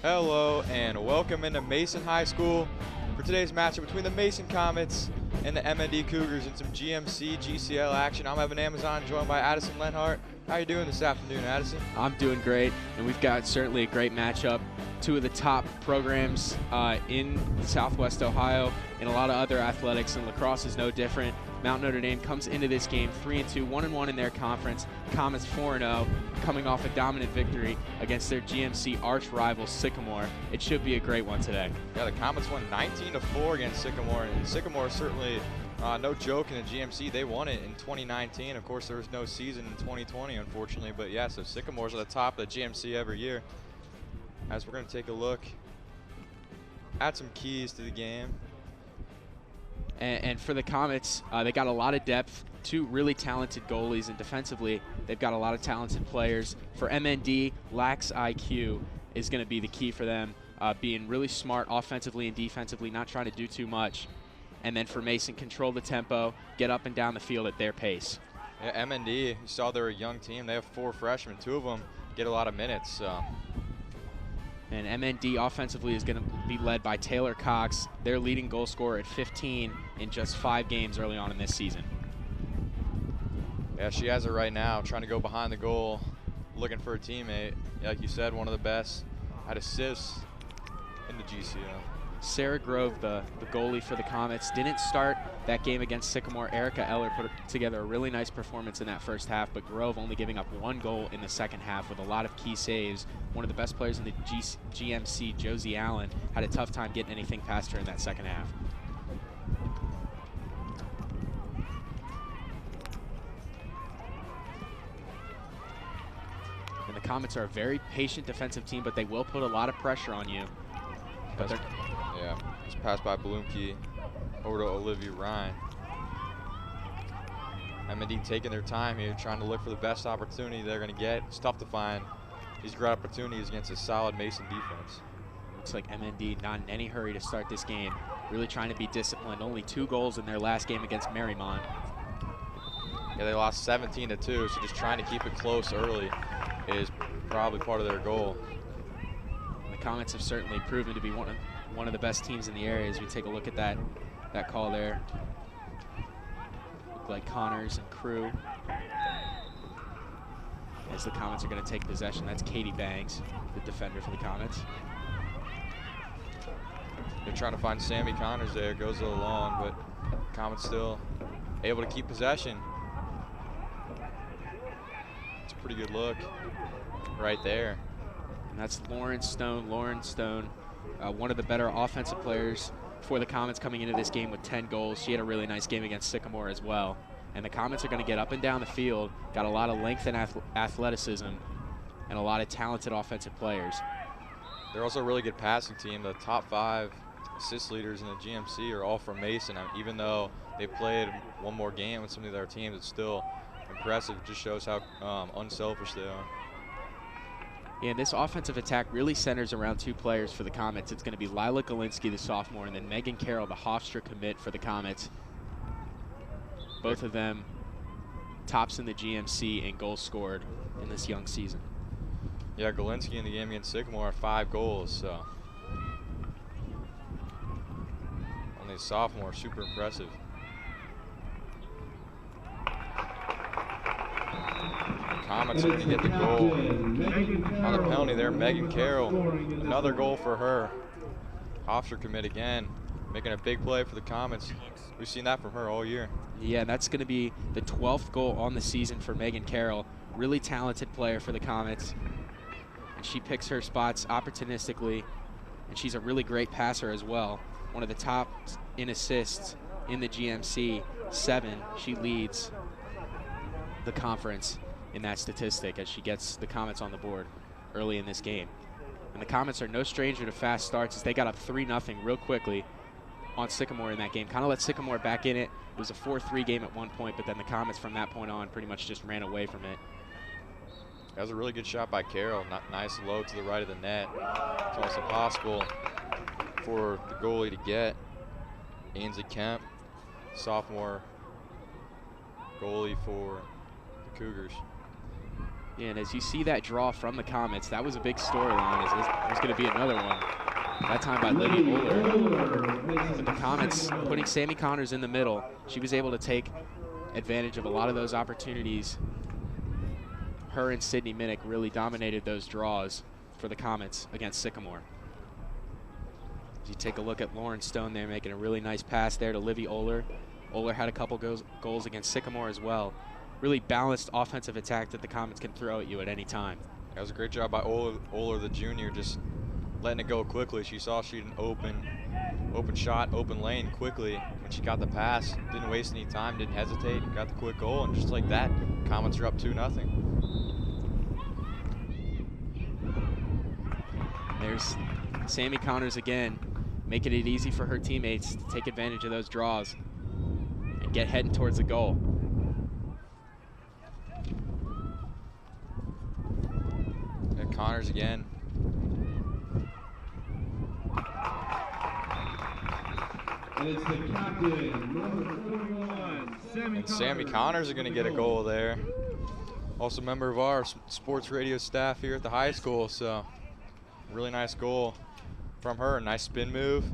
Hello and welcome into Mason High School for today's matchup between the Mason Comets and the MND Cougars in some GMC GCL action. I'm Evan Amazon, joined by Addison Lenhart. How are you doing this afternoon, Addison? I'm doing great, and we've got certainly a great matchup. Two of the top programs in Southwest Ohio, and a lot of other athletics, and lacrosse is no different. Mount Notre Dame comes into this game 3-2, 1-1 in their conference. Comets 4-0, coming off a dominant victory against their GMC arch rival Sycamore. It should be a great one today. Yeah, the Comets won 19-4 against Sycamore, and Sycamore certainly no joke in the GMC. They won it in 2019. Of course, there was no season in 2020, unfortunately, but yeah, so Sycamore's at the top of the GMC every year. As we're going to take a look at some keys to the game. And for the Comets, they got a lot of depth, two really talented goalies, and defensively, they've got a lot of talented players. For MND, lax IQ is going to be the key for them, being really smart offensively and defensively, not trying to do too much. And then for Mason, control the tempo, get up and down the field at their pace. Yeah, MND, you saw they're a young team. They have 4 freshmen. 2 of them get a lot of minutes. So. And MND offensively is going to be led by Taylor Cox, their leading goal scorer at 15 in just 5 games early on in this season. Yeah, she has it right now, trying to go behind the goal, looking for a teammate. Like you said, one of the best at assists in the GCL. Sarah Grove, the goalie for the Comets, didn't start that game against Sycamore. Erica Eller put together a really nice performance in that first half, but Grove only giving up 1 goal in the second half with a lot of key saves. One of the best players in the GMC, Josie Allen, had a tough time getting anything past her in that second half. And the Comets are a very patient defensive team, but they will put a lot of pressure on you. But yeah, it's passed by Bloomke over to Olivia Ryan. MND taking their time here, trying to look for the best opportunity they're going to get. It's tough to find these great opportunities against a solid Mason defense. Looks like MND not in any hurry to start this game. Really trying to be disciplined. Only 2 goals in their last game against Marymount. Yeah, they lost 17-2, so just trying to keep it close early is probably part of their goal. The Comets have certainly proven to be one of the best teams in the area as we take a look at that call there. Look like Connors and Crew. As the Comets are going to take possession, that's Katie Bangs, the defender for the Comets. They're trying to find Sammy Connors there, goes a little long, but Comets still able to keep possession. It's a pretty good look right there. And that's Lauren Stone. Lauren Stone, one of the better offensive players for the Comets coming into this game with 10 goals. She had a really nice game against Sycamore as well. And the Comets are going to get up and down the field, got a lot of length and athleticism, and a lot of talented offensive players. They're also a really good passing team. The top 5 assist leaders in the GMC are all from Mason. Even though they played one more game with some of their teams, it's still impressive. It just shows how unselfish they are. Yeah, this offensive attack really centers around 2 players for the Comets. It's going to be Lila Galinsky, the sophomore, and then Megan Carroll, the Hofstra commit for the Comets. Both of them tops in the GMC in goals scored in this young season. Yeah, Galinsky in the game against Sycamore had 5 goals, so. Only a sophomore, super impressive. Comets are going to get the goal on the penalty there. Megan Carroll, another goal for her. Hofstra commit again, making a big play for the Comets. We've seen that from her all year. Yeah, that's going to be the 12th goal on the season for Megan Carroll. Really talented player for the Comets. And she picks her spots opportunistically, and she's a really great passer as well. One of the top in assists in the GMC, 7. She leads the conference in that statistic as she gets the Comets on the board early in this game. And the Comets are no stranger to fast starts as they got up 3-0 real quickly on Sycamore in that game. Kind of let Sycamore back in it. It was a 4-3 game at one point, but then the Comets from that point on pretty much just ran away from it. That was a really good shot by Carroll. Nice low to the right of the net. It's almost impossible for the goalie to get. Ainsley Kemp, sophomore goalie for the Cougars. Yeah, and as you see that draw from the Comets, that was a big storyline. There's going to be another one. That time by Livy Oler. But the Comets putting Sammy Connors in the middle, she was able to take advantage of a lot of those opportunities. Her and Sydney Minnick really dominated those draws for the Comets against Sycamore. As you take a look at Lauren Stone there, making a really nice pass there to Livy Oler. Oler had a couple goals against Sycamore as well. Really balanced offensive attack that the Comets can throw at you at any time. That was a great job by Oler the junior, just letting it go quickly. She saw she had an open shot, open lane quickly. When she got the pass, didn't waste any time, didn't hesitate, got the quick goal, and just like that, Comets are up 2-0. There's Sammy Connors again, making it easy for her teammates to take advantage of those draws and get heading towards the goal. And Connors again. And it's the captain, number 41, And Sammy Connors are going to get a goal there. Also a member of our sports radio staff here at the high school, so really nice goal from her. Nice spin move.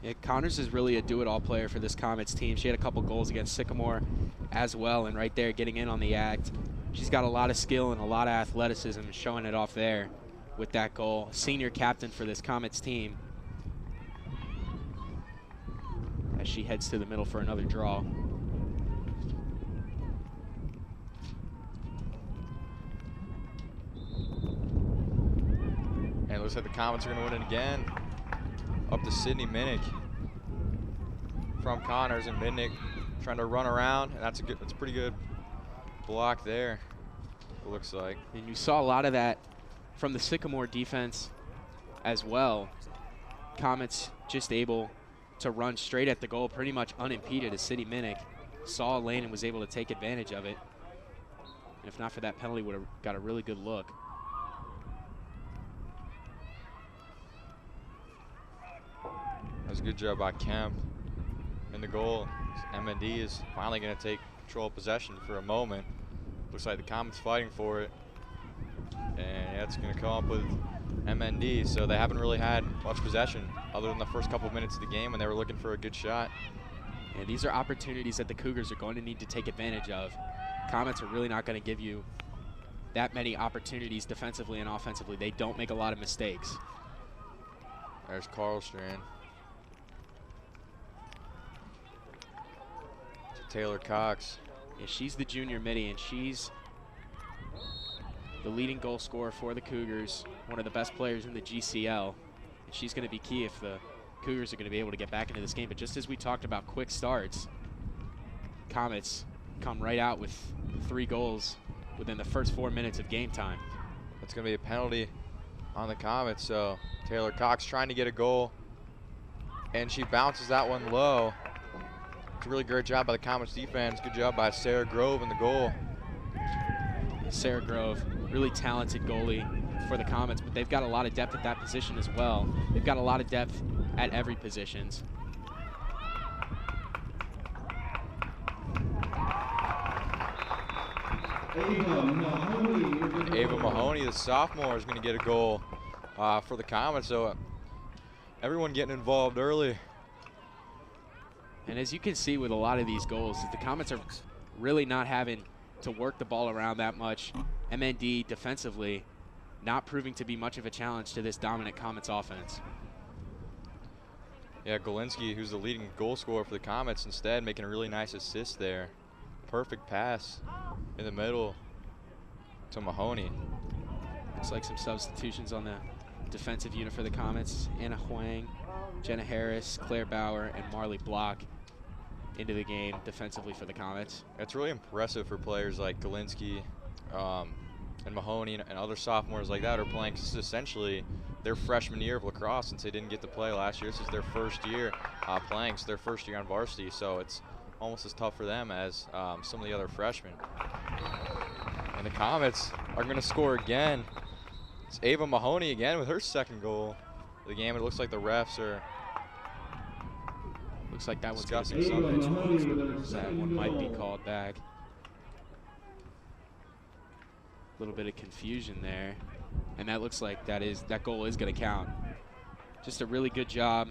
Yeah, Connors is really a do-it-all player for this Comets team. She had a couple goals against Sycamore as well, and right there getting in on the act. She's got a lot of skill and a lot of athleticism, showing it off there with that goal. Senior captain for this Comets team as she heads to the middle for another draw. And it looks like the Comets are going to win it again. Up to Sydney Minnick from Connors, and Minnick trying to run around, and that's a pretty good block there, it looks like. And you saw a lot of that from the Sycamore defense as well. Comets just able to run straight at the goal pretty much unimpeded as Sydney Minnick saw a lane and was able to take advantage of it. And if not for that penalty, would have got a really good look. That was a good job by Kemp in the goal. MND is finally going to take control of possession for a moment. Looks like the Comets fighting for it. And that's going to come up with MND. So they haven't really had much possession other than the first couple minutes of the game when they were looking for a good shot. And these are opportunities that the Cougars are going to need to take advantage of. Comets are really not going to give you that many opportunities defensively and offensively. They don't make a lot of mistakes. There's Carlstrand. Taylor Cox. Yeah, she's the junior midi, and she's the leading goal scorer for the Cougars, one of the best players in the GCL. And she's going to be key if the Cougars are going to be able to get back into this game. But just as we talked about quick starts, Comets come right out with 3 goals within the first 4 minutes of game time. That's going to be a penalty on the Comets. So Taylor Cox trying to get a goal, and she bounces that one low. It's a really great job by the Comets defense. Good job by Sarah Grove in the goal. Sarah Grove, really talented goalie for the Comets, but they've got a lot of depth at that position as well. They've got a lot of depth at every position. Ava Mahoney, the sophomore, is going to get a goal for the Comets. So everyone getting involved early. And as you can see with a lot of these goals, the Comets are really not having to work the ball around that much. MND defensively not proving to be much of a challenge to this dominant Comets offense. Yeah, Golinsky, who's the leading goal scorer for the Comets, instead making a really nice assist there. Perfect pass in the middle to Mahoney. Looks like some substitutions on the defensive unit for the Comets. Anna Huang, Jenna Harris, Claire Bauer, and Marley Block into the game defensively for the Comets. It's really impressive for players like Golinsky and Mahoney and other sophomores like that are playing. This is essentially their freshman year of lacrosse since they didn't get to play last year. This is their first year playing. It's their first year on varsity, so it's almost as tough for them as some of the other freshmen. And the Comets are going to score again. It's Ava Mahoney again with her second goal of the game. It looks like the refs are that one's discussing something. That one might be called back. A little bit of confusion there. And that looks like that goal is going to count. Just a really good job,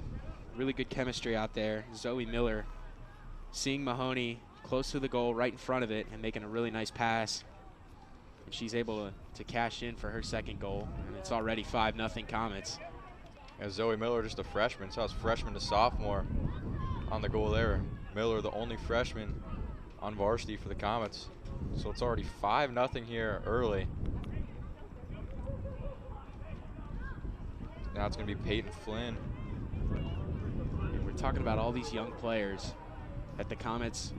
really good chemistry out there. Zoe Miller seeing Mahoney close to the goal, right in front of it, and making a really nice pass. And she's able to cash in for her second goal. And it's already 5-0 Comets. And Zoe Miller, just a freshman, so it's freshman to sophomore on the goal there. Miller, the only freshman on varsity for the Comets. So it's already 5-0 here early. Now it's going to be Payton Flynn. And we're talking about all these young players that the Comets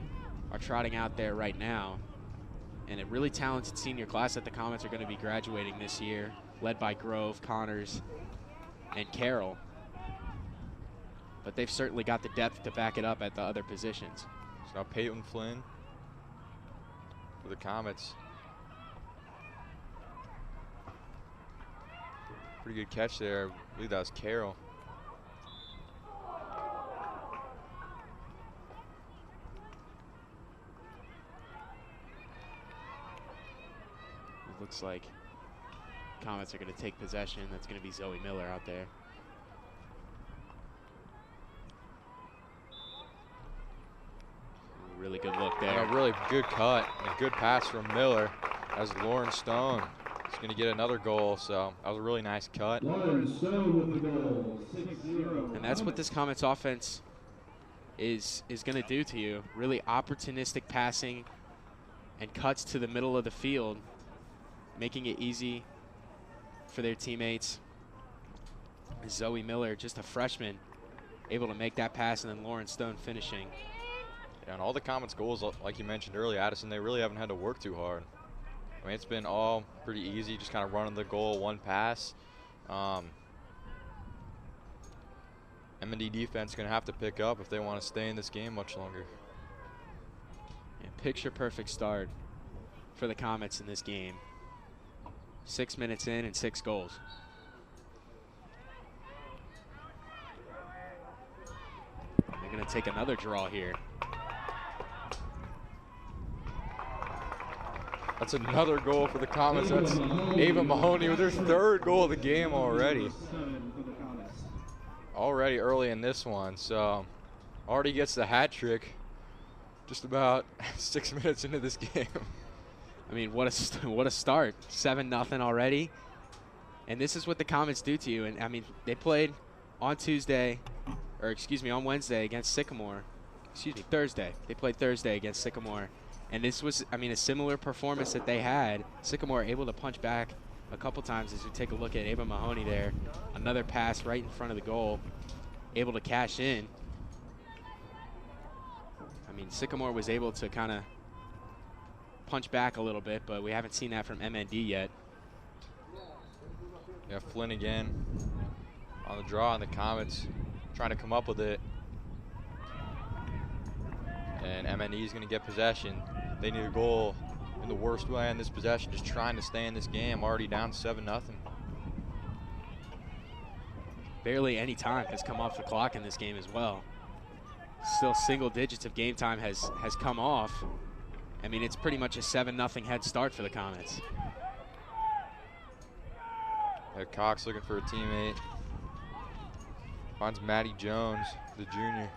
are trotting out there right now. And a really talented senior class that the Comets are going to be graduating this year, led by Grove, Connors, and Carroll. But they've certainly got the depth to back it up at the other positions. So now Payton Flynn for the Comets. Pretty good catch there. I believe that was Carroll. It looks like Comets are going to take possession. That's going to be Zoe Miller out there. Really good look there. And a really good cut and a good pass from Miller as Lauren Stone is going to get another goal. So that was a really nice cut. Lauren Stone with the goal, 6-0. And that's what this Comets offense is going to do to you. Really opportunistic passing and cuts to the middle of the field, making it easy for their teammates. Zoe Miller, just a freshman, able to make that pass, and then Lauren Stone finishing. Yeah, and all the Comets goals, like you mentioned earlier, Addison, they really haven't had to work too hard. I mean, it's been all pretty easy, just kind of running the goal, one pass. M&D defense going to have to pick up if they want to stay in this game much longer. Yeah, picture perfect start for the Comets in this game. 6 minutes in and 6 goals. They're going to take another draw here. That's another goal for the Comets. That's Ava Mahoney with her 3rd goal of the game already. Already early in this one, so already gets the hat trick just about 6 minutes into this game. I mean, what a start. 7-0 already. And this is what the Comets do to you. And I mean, they played on on Wednesday against Sycamore. Thursday. They played Thursday against Sycamore. And this was, I mean, a similar performance that they had. Sycamore able to punch back a couple times as you take a look at Ava Mahoney there. Another pass right in front of the goal. Able to cash in. I mean, Sycamore was able to kind of punch back a little bit, but we haven't seen that from MND yet. Yeah, Flynn again on the draw, and the Comets trying to come up with it. And MND is going to get possession. They need a goal in the worst way in this possession, just trying to stay in this game, already down 7-0. Barely any time has come off the clock in this game as well. Still single digits of game time has come off. I mean, it's pretty much a 7-0 head start for the Comets. Cox looking for a teammate. Finds Maddie Jones, the junior.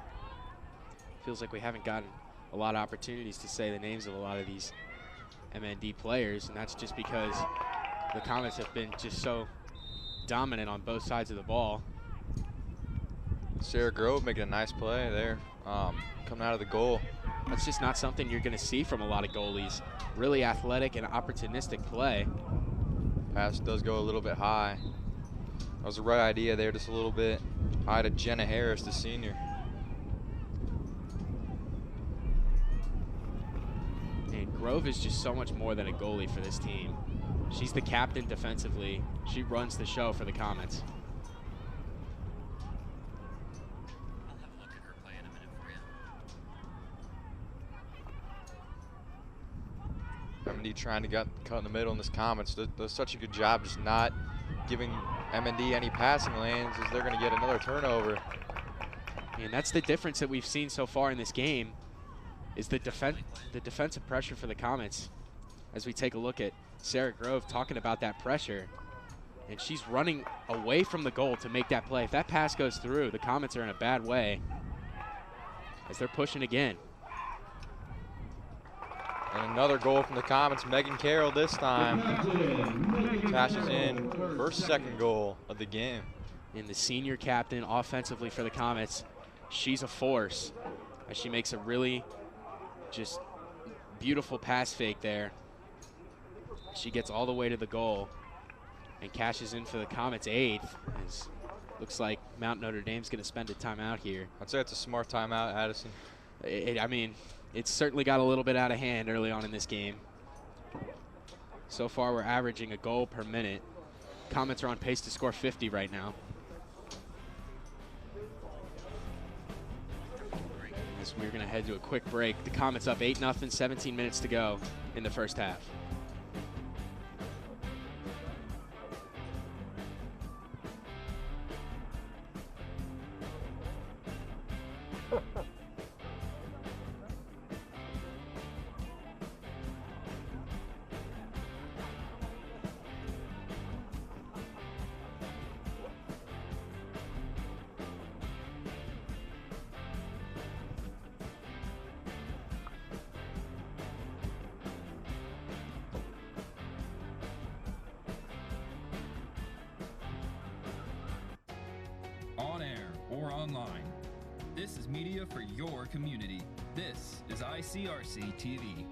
Feels like we haven't gotten a lot of opportunities to say the names of a lot of these MND players, and that's just because the Comets have been just so dominant on both sides of the ball. Sarah Grove making a nice play there, coming out of the goal. That's just not something you're going to see from a lot of goalies. Really athletic and opportunistic play. Pass does go a little bit high. That was the right idea there, just a little bit high to Jenna Harris, the senior. And Grove is just so much more than a goalie for this team. She's the captain defensively. She runs the show for the Comets. MND trying to get cut in the middle in this Comets. Does such a good job just not giving MND any passing lanes as they're going to get another turnover. And that's the difference that we've seen so far in this game, is the defensive pressure for the Comets. As we take a look at Sarah Grove talking about that pressure. And she's running away from the goal to make that play. If that pass goes through, the Comets are in a bad way as they're pushing again. And another goal from the Comets. Megan Carroll this time cashes in first second goal of the game. And the senior captain offensively for the Comets, she's a force as she makes a really just beautiful pass fake there. She gets all the way to the goal and cashes in for the Comets' 8th. Looks like Mount Notre Dame's going to spend a timeout here. I'd say it's a smart timeout, Addison. I mean, it's certainly got a little bit out of hand early on in this game. So far, we're averaging a goal per minute. Comets are on pace to score 50 right now. As we're going to head to a quick break. The Comets up 8-0, 17 minutes to go in the first half. On air or online, this is media for your community. This is ICRC-TV.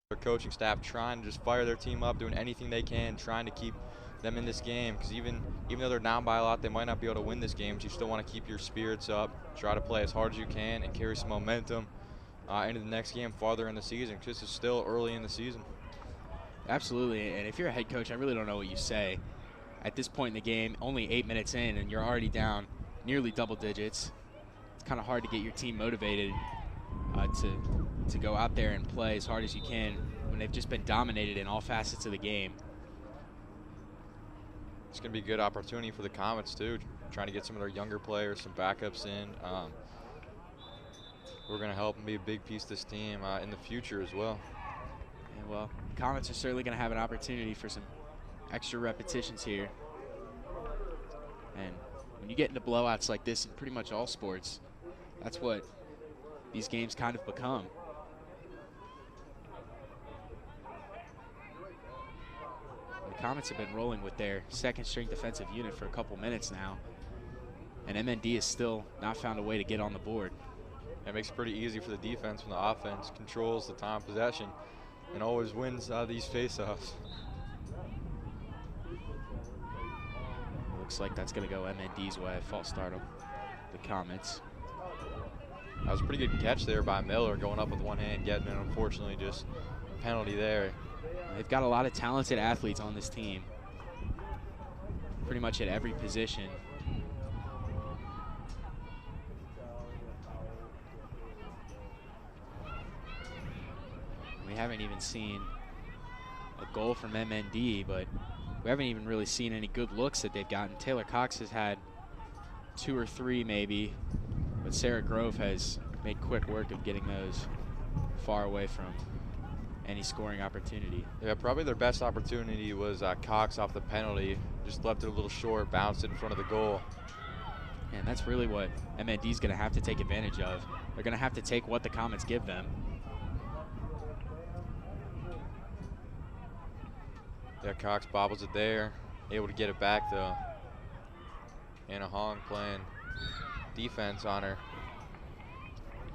Their coaching staff trying to just fire their team up, doing anything they can, trying to keep them in this game. Because even though they're down by a lot, they might not be able to win this game. But you still want to keep your spirits up, try to play as hard as you can, and carry some momentum into the next game farther in the season. Because this is still early in the season. Absolutely, and if you're a head coach, I really don't know what you say. At this point in the game, only 8 minutes in, and you're already down nearly double digits. It's kind of hard to get your team motivated to go out there and play as hard as you can when they've just been dominated in all facets of the game. It's going to be a good opportunity for the Comets, too, trying to get some of their younger players, some backups in. We're going to help them be a big piece of this team in the future as well. Yeah, well, Comets are certainly going to have an opportunity for some extra repetitions here. And when you get into blowouts like this in pretty much all sports, that's what these games kind of become. The Comets have been rolling with their second string defensive unit for a couple minutes now, and MND has still not found a way to get on the board. It makes it pretty easy for the defense when the offense controls the time of possession and always wins these faceoffs. Looks like that's going to go MND's way. False start of the Comets. That was a pretty good catch there by Miller, going up with one hand, getting it. Unfortunately, just a penalty there. They've got a lot of talented athletes on this team, pretty much at every position. We haven't even seen a goal from MND, but we haven't even really seen any good looks that they've gotten. Taylor Cox has had 2 or 3 maybe, but Sarah Grove has made quick work of getting those far away from any scoring opportunity. Yeah, probably their best opportunity was Cox off the penalty. Just left it a little short, bounced it in front of the goal. And that's really what MND's going to have to take advantage of. They're going to have to take what the Comets give them. Yeah, Cox bobbles it there, able to get it back though. Anna Hong playing defense on her.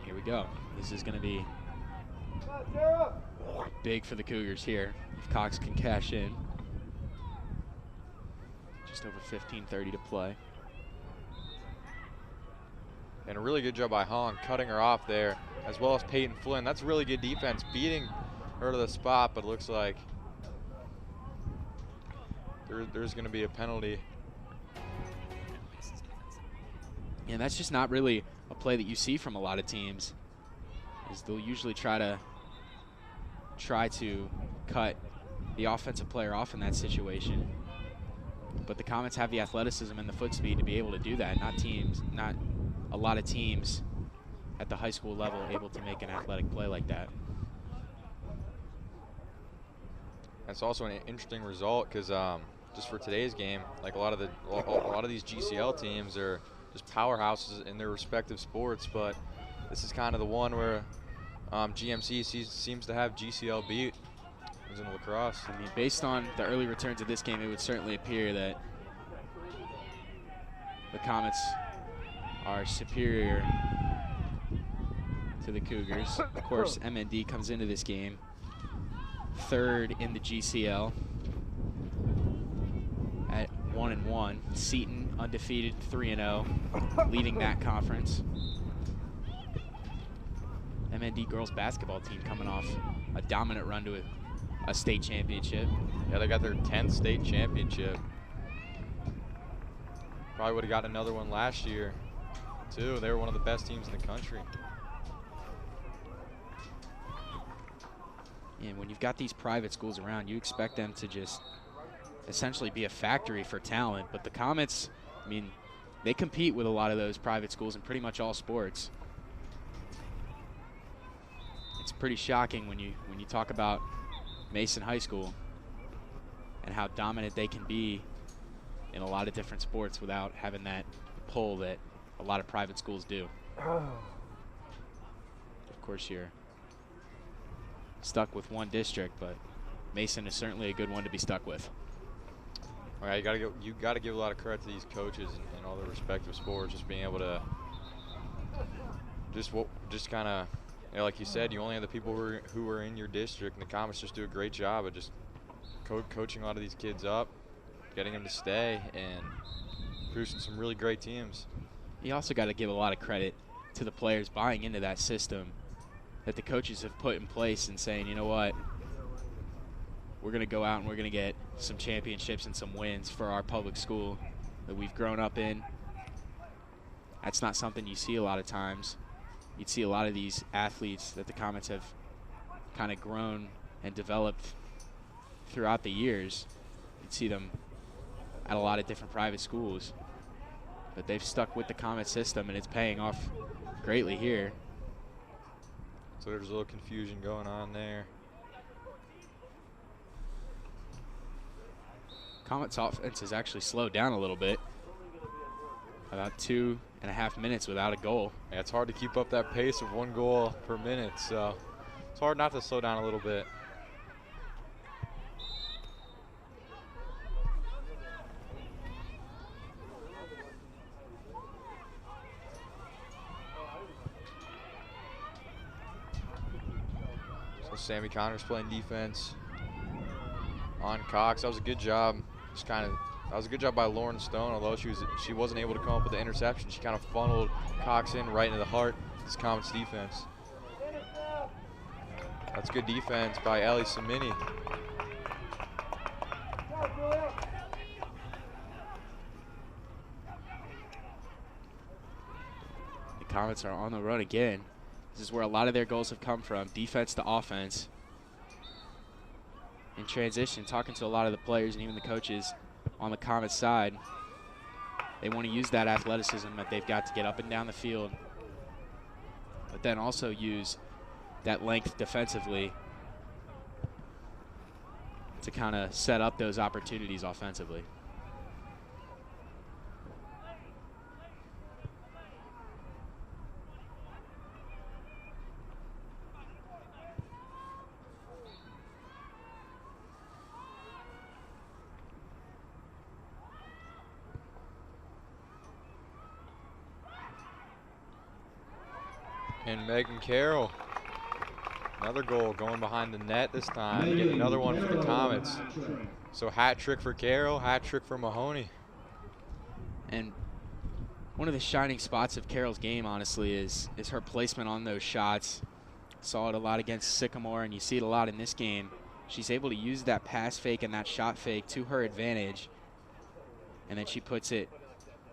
Here we go. This is going to be big for the Cougars here if Cox can cash in. Just over 15:30 to play. And a really good job by Hong cutting her off there, as well as Payton Flynn. That's really good defense, beating her to the spot, but it looks like there's going to be a penalty. And that's just not really a play that you see from a lot of teams, is they'll usually try to cut the offensive player off in that situation. But the Comets have the athleticism and the foot speed to be able to do that. Not a lot of teams at the high school level able to make an athletic play like that. That's also an interesting result because just for today's game, like a lot of these GCL teams are just powerhouses in their respective sports, but this is kind of the one where GMC seems to have GCL beat. It was in lacrosse. I mean, based on the early returns of this game, it would certainly appear that the Comets are superior to the Cougars. Of course, MND comes into this game third in the GCL at 1-1. Seton undefeated 3-0, leading that conference. MND girls basketball team coming off a dominant run to a state championship. Yeah, they got their 10th state championship. Probably would have got another one last year, too. They were one of the best teams in the country. And when you've got these private schools around, you expect them to just essentially be a factory for talent. But the Comets, I mean, they compete with a lot of those private schools in pretty much all sports. It's pretty shocking when you talk about Mason High School and how dominant they can be in a lot of different sports without having that pull that a lot of private schools do. Of course, you're stuck with one district, but Mason is certainly a good one to be stuck with. All right, you gotta give a lot of credit to these coaches in all their respective sports, just being able to just kind of, you know, like you said, you only have the people who are in your district, and the Comets just do a great job of just coaching a lot of these kids up, getting them to stay, and producing some really great teams. You also got to give a lot of credit to the players buying into that system that the coaches have put in place and saying, you know what, we're going to go out and we're going to get some championships and some wins for our public school that we've grown up in. That's not something you see a lot of times. You'd see a lot of these athletes that the Comets have kind of grown and developed throughout the years. You'd see them at a lot of different private schools, but they've stuck with the Comet system, and it's paying off greatly here. So there's a little confusion going on there. Comets offense has actually slowed down a little bit. About 2.5 minutes without a goal. Yeah, it's hard to keep up that pace of 1 goal per minute, so it's hard not to slow down a little bit. So Sammy Connors playing defense on Cox. That was a good job. That was a good job by Lauren Stone, although she wasn't able to come up with the interception. She kind of funneled Cox in right into the heart of this Comets defense. That's good defense by Ellie Samini. The Comets are on the run again. This is where a lot of their goals have come from, defense to offense. In transition, talking to a lot of the players and even the coaches on the Comets side, they want to use that athleticism that they've got to get up and down the field, but then also use that length defensively to kind of set up those opportunities offensively. And Megan Carroll, another goal going behind the net this time. Get another one for the Comets. So hat trick for Carroll, hat trick for Mahoney. And one of the shining spots of Carroll's game, honestly, is her placement on those shots. Saw it a lot against Sycamore, and you see it a lot in this game. She's able to use that pass fake and that shot fake to her advantage, and then she puts it,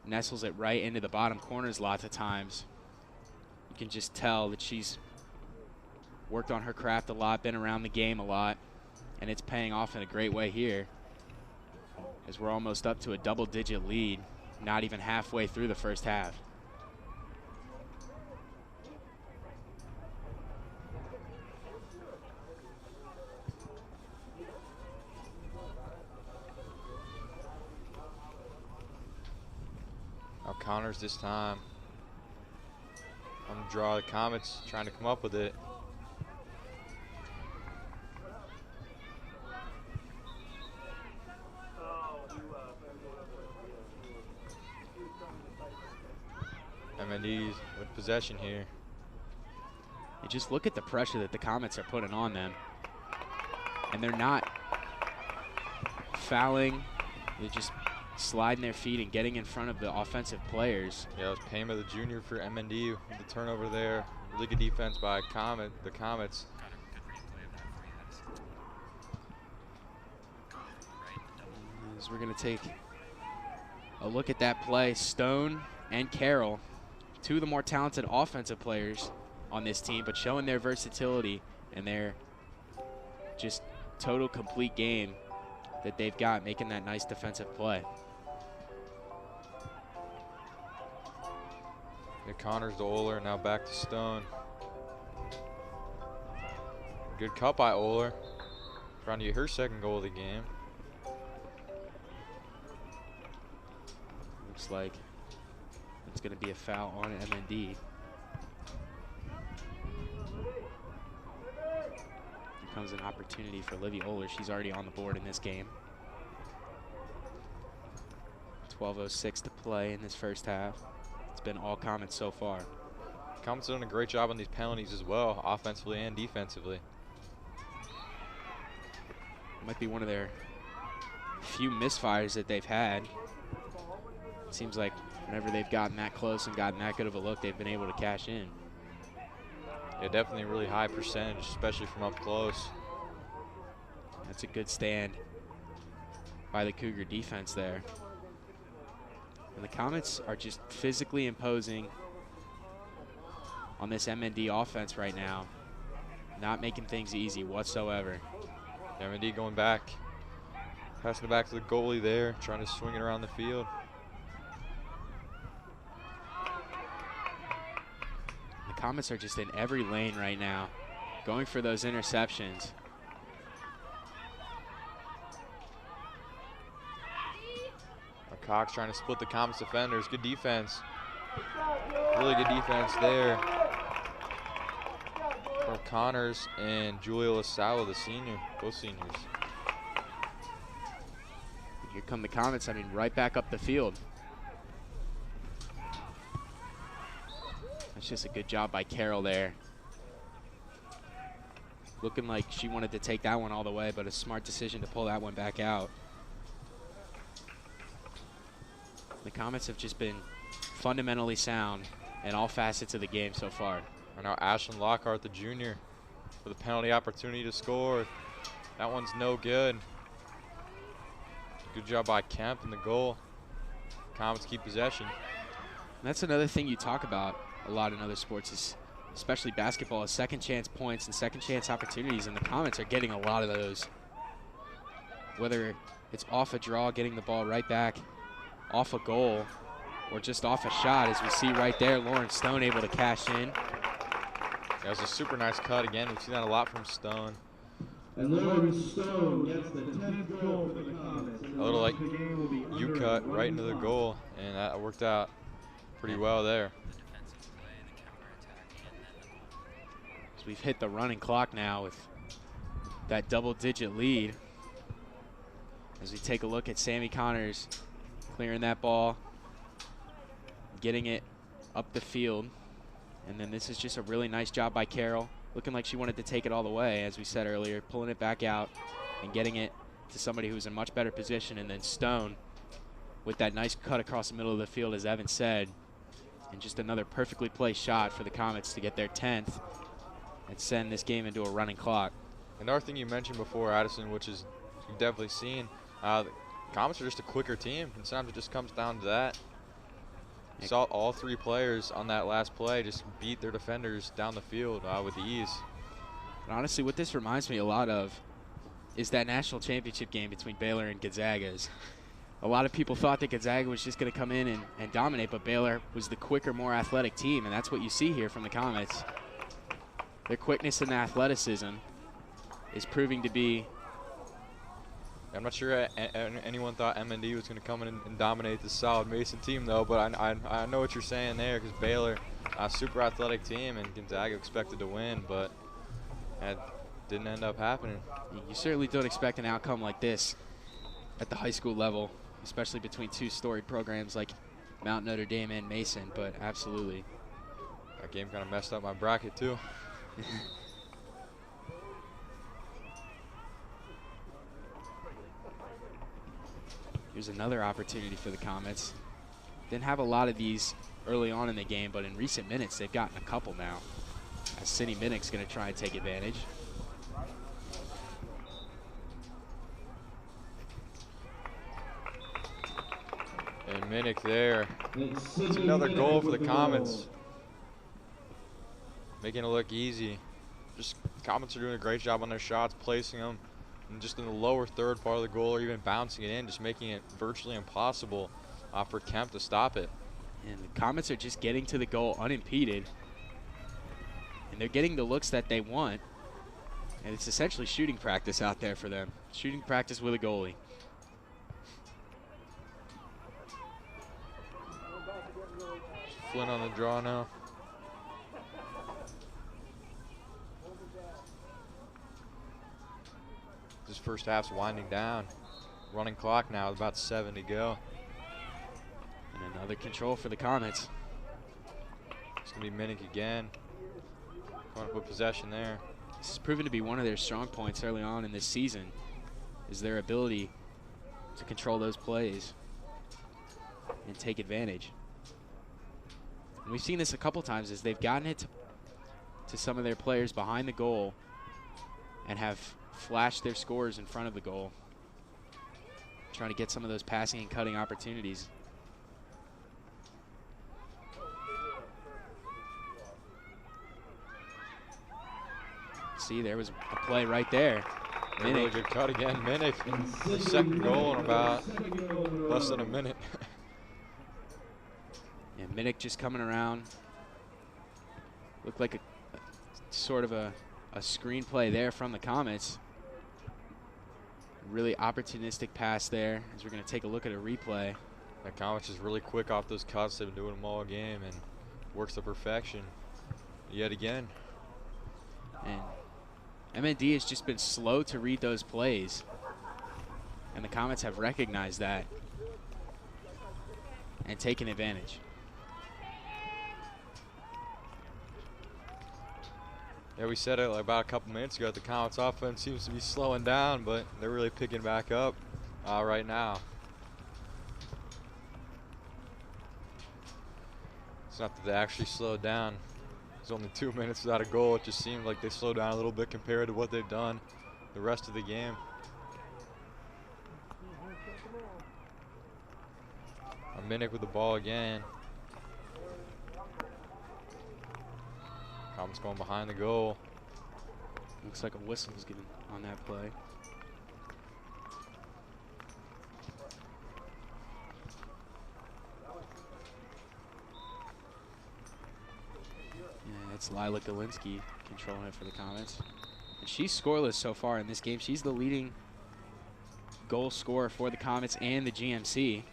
nestles it right into the bottom corners lots of times. You can just tell that she's worked on her craft a lot, been around the game a lot, and it's paying off in a great way here as we're almost up to a double-digit lead, not even halfway through the first half. Now Connors this time on the draw. The Comets trying to come up with it. MND's with possession here. And just look at the pressure that the Comets are putting on them. And they're not fouling. They're just sliding their feet and getting in front of the offensive players. Yeah, it was Payma, the junior for MND, with the turnover there. Really good defense by the Comets. As we're going to take a look at that play, Stone and Carroll, two of the more talented offensive players on this team, but showing their versatility and their just total complete game that they've got, making that nice defensive play. Yeah, Connors to Oler, now back to Stone. Good cut by Oler, trying to get her second goal of the game. Looks like it's going to be a foul on MND. Here comes an opportunity for Livy Oler. She's already on the board in this game. 12:06 to play in this first half. It's been all Comets so far. Comets doing a great job on these penalties as well, offensively and defensively. It might be one of their few misfires that they've had. It seems like whenever they've gotten that close and gotten that good of a look, they've been able to cash in. Yeah, definitely a really high percentage, especially from up close. That's a good stand by the Cougar defense there. And the Comets are just physically imposing on this MND offense right now, not making things easy whatsoever. MND going back, passing it back to the goalie there, trying to swing it around the field. The Comets are just in every lane right now, going for those interceptions. Cox trying to split the Comets defenders. Good defense. Really good defense there from Connors and Julia LaSala, the senior, both seniors. Here come the Comets, I mean, right back up the field. That's just a good job by Carroll there. Looking like she wanted to take that one all the way, but a smart decision to pull that one back out. The Comets have just been fundamentally sound in all facets of the game so far. And now Ashlyn Lockhart, the junior, with a penalty opportunity to score. That one's no good. Good job by Kemp in the goal. Comets keep possession. And that's another thing you talk about a lot in other sports, is especially basketball, is second chance points and second chance opportunities, and the Comets are getting a lot of those. Whether it's off a draw, getting the ball right back, off a goal, or just off a shot, as we see right there, Lauren Stone able to cash in. That was a super nice cut again. We've seen that a lot from Stone. And Lauren Stone gets the 10th goal for the Comets. A little like U-cut right into the goal, and that worked out pretty well there. So we've hit the running clock now with that double-digit lead. As we take a look at Sammy Connors clearing that ball, getting it up the field. And then this is just a really nice job by Carroll, looking like she wanted to take it all the way, as we said earlier, pulling it back out and getting it to somebody who's in much better position. And then Stone with that nice cut across the middle of the field, as Evan said, And just another perfectly placed shot for the Comets to get their 10th and send this game into a running clock. Another thing you mentioned before, Addison, which is you've definitely seen, the Comets are just a quicker team, and sometimes it just comes down to that. You saw all 3 players on that last play just beat their defenders down the field with ease. And honestly, what this reminds me a lot of is that national championship game between Baylor and Gonzaga. A lot of people thought that Gonzaga was just going to come in and dominate, but Baylor was the quicker, more athletic team, and that's what you see here from the Comets. Their quickness and athleticism is proving to be. I'm not sure anyone thought MND was going to come in and dominate this solid Mason team, though, but I know what you're saying there, because Baylor, a super athletic team, and Gonzaga expected to win, but it didn't end up happening. You certainly don't expect an outcome like this at the high school level, especially between 2 storied programs like Mount Notre Dame and Mason, but absolutely. That game kind of messed up my bracket, too. Here's another opportunity for the Comets. Didn't have a lot of these early on in the game, but in recent minutes, they've gotten a couple now. As Cindy Minnick's going to try and take advantage. And Minnick there. It's another goal for the Comets. Making it look easy. Just Comets are doing a great job on their shots, placing them and just in the lower third part of the goal, or even bouncing it in, just making it virtually impossible for Kemp to stop it. And the Comets are just getting to the goal unimpeded. And they're getting the looks that they want. And it's essentially shooting practice out there for them. Shooting practice with a goalie. Flynn on the draw now. This first half's winding down. Running clock now, about 7 to go. And another control for the Comets. It's going to be Minnick again. Want to put possession there. This has proven to be one of their strong points early on in this season, is their ability to control those plays and take advantage. And we've seen this a couple times as they've gotten it to some of their players behind the goal and have flashed their scores in front of the goal, trying to get some of those passing and cutting opportunities. See, there was a play right there. Really good cut again, Minnick. The second goal in about less than a minute. And Minnick just coming around. Looked like a sort of a screenplay there from the Comets. Really opportunistic pass there, as we're going to take a look at a replay. The Comets is really quick off those cuts. They've been doing them all game and works to perfection yet again. And MND has just been slow to read those plays, and the Comets have recognized that and taken advantage. Yeah, we said it like about a couple minutes ago. The Comets offense seems to be slowing down, but they're really picking back up right now. It's not that they actually slowed down. It's only 2 minutes without a goal. It just seemed like they slowed down a little bit compared to what they've done the rest of the game. Minnick with the ball again. Comets going behind the goal. Looks like a whistle was given on that play. Yeah, it's Lila Galinsky controlling it for the Comets. And she's scoreless so far in this game. She's the leading goal scorer for the Comets and the GMC.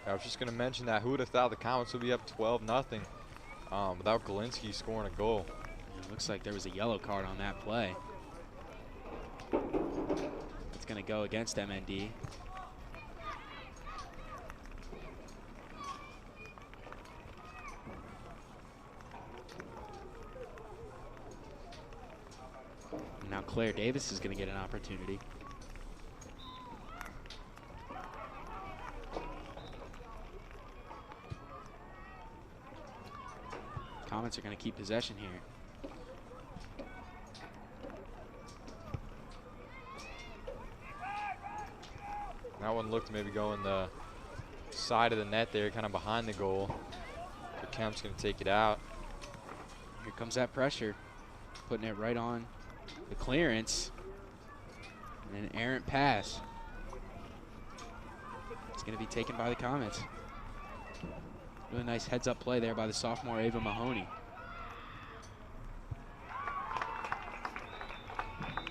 I was just going to mention that. Who would have thought the Comets would be up 12-0 without Galinsky scoring a goal? It looks like there was a yellow card on that play. It's going to go against MND. And now Claire Davis is going to get an opportunity. Comets are going to keep possession here. That one looked to maybe go in the side of the net there, kind of behind the goal. But Kemp's going to take it out. Here comes that pressure, putting it right on the clearance. And an errant pass. It's going to be taken by the Comets. Really nice heads-up play there by the sophomore Ava Mahoney.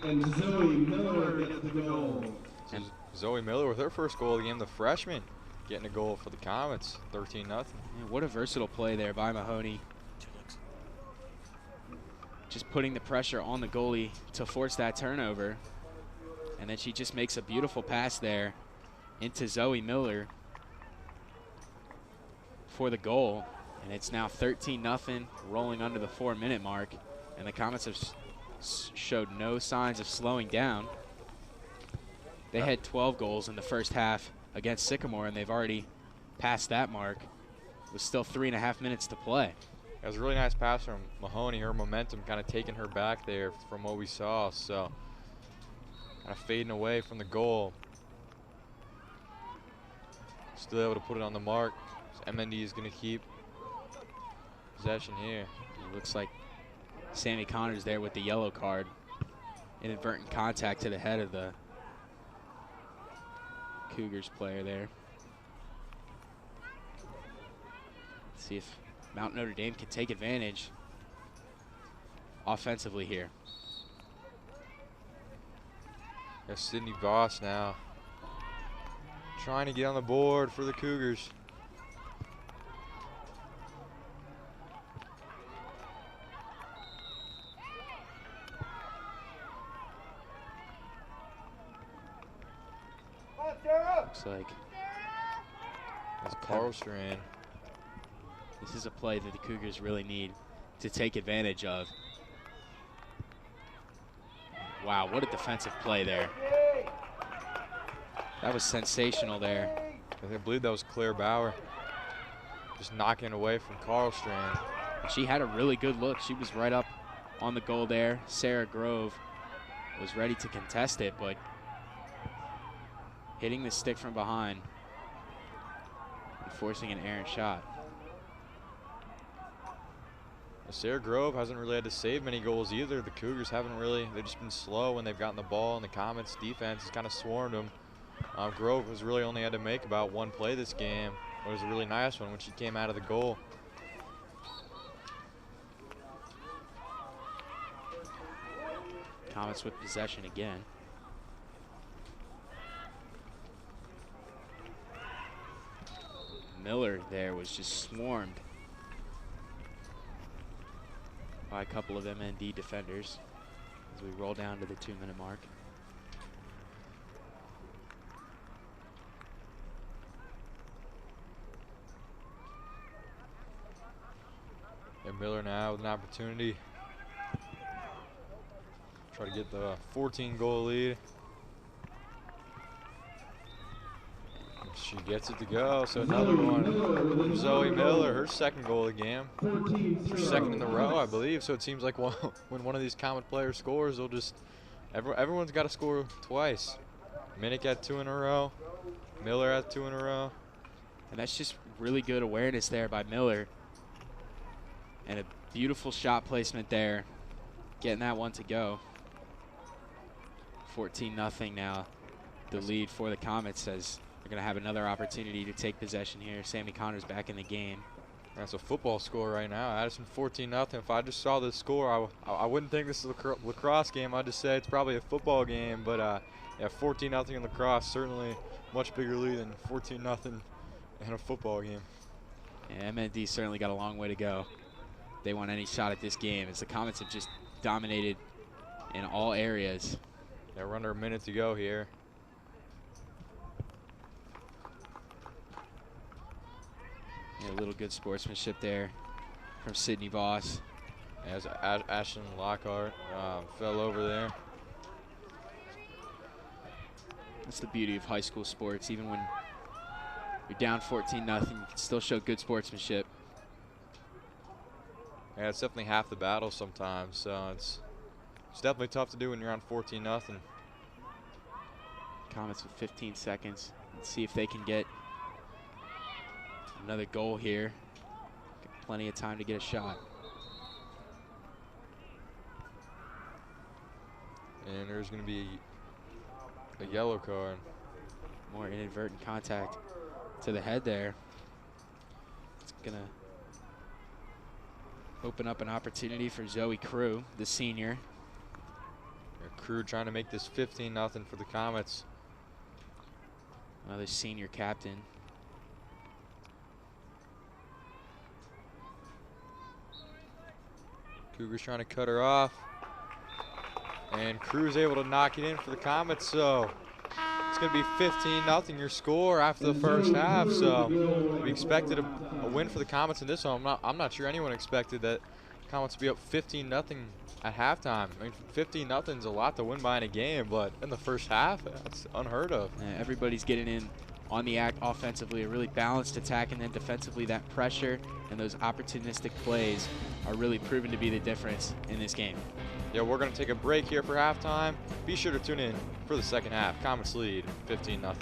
And Zoe Miller gets the goal. And Zoe Miller with her first goal of the game, the freshman, getting a goal for the Comets, 13-0. Man, what a versatile play there by Mahoney. Just putting the pressure on the goalie to force that turnover. And then she just makes a beautiful pass there into Zoe Miller for the goal. And it's now 13-0, rolling under the 4-minute mark. And the Comets have showed no signs of slowing down. They had 12 goals in the first half against Sycamore, and they've already passed that mark with still 3.5 minutes to play. It was a really nice pass from Mahoney. Her momentum kind of taking her back there from what we saw. So kind of fading away from the goal. Still able to put it on the mark. So MND is going to keep possession here. It looks like Sammy Connors there with the yellow card. Inadvertent contact to the head of the Cougars player there. Let's see if Mount Notre Dame can take advantage offensively here. There's Sydney Voss now trying to get on the board for the Cougars. Looks like that's Carl Strand. This is a play that the Cougars really need to take advantage of. Wow, what a defensive play there. That was sensational there. I believe that was Claire Bauer just knocking it away from Carl Strand. She had a really good look. She was right up on the goal there. Sarah Grove was ready to contest it, but hitting the stick from behind and forcing an errant shot. Sarah Grove hasn't really had to save many goals either. The Cougars haven't really. They've just been slow when they've gotten the ball, and the Comets defense has kind of swarmed them. Grove has really only had to make about one play this game. It was a really nice one when she came out of the goal. Comets with possession again. Miller there was just swarmed by a couple of MND defenders as we roll down to the 2-minute mark. And Miller now with an opportunity. Try to get the 14-goal lead. She gets it to go, so another one from Zoe Miller, her second goal of the game. Her second in a row, I believe. So it seems like when one of these Comet players scores, they'll just everyone's got to score twice. Minnick had 2 in a row. Miller had 2 in a row. And that's just really good awareness there by Miller. And a beautiful shot placement there, getting that one to go. 14-0 now, the lead for the Comets as they're going to have another opportunity to take possession here. Sammy Connors back in the game. That's a football score right now. Addison 14-0. If I just saw this score, I wouldn't think this is a lacrosse game. I'd just say it's probably a football game. But yeah, 14-0 in lacrosse, certainly much bigger lead than 14-0 in a football game. Yeah, MND certainly got a long way to go. They want any shot at this game as the Comets have just dominated in all areas. Yeah, we're under a minute to go here. Yeah, a little good sportsmanship there from Sydney Voss. As Ashton Lockhart fell over there. That's the beauty of high school sports. Even when you're down 14-0, you can still show good sportsmanship. Yeah, it's definitely half the battle sometimes. So it's definitely tough to do when you're on 14-0. Comets with 15 seconds. Let's see if they can get another goal here. Got plenty of time to get a shot. And there's going to be a yellow card. More inadvertent contact to the head there. It's going to open up an opportunity for Zoe Crew, the senior. Crew trying to make this 15-0 for the Comets. Another senior captain. Cougars trying to cut her off. And Crew's able to knock it in for the Comets, so it's going to be 15-0 your score after the first half. So we expected a win for the Comets in this one. I'm not sure anyone expected that Comets would be up 15-0 at halftime. I mean, 15-0 is a lot to win by in a game, but in the first half, that's unheard of. Yeah, everybody's getting in on the act offensively, a really balanced attack, and then defensively that pressure and those opportunistic plays are really proven to be the difference in this game. Yeah, we're going to take a break here for halftime. Be sure to tune in for the second half. Comets lead 15-0.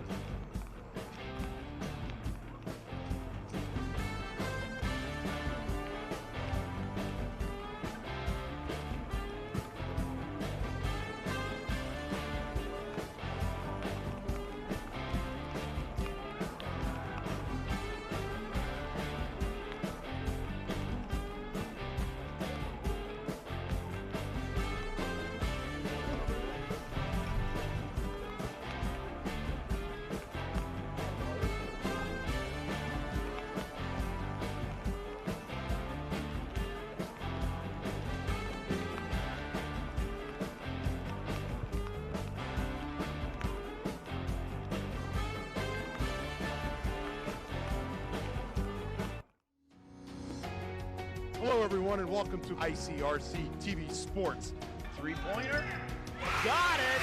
Hello, everyone, and welcome to ICRC-TV Sports. Three-pointer. Got it!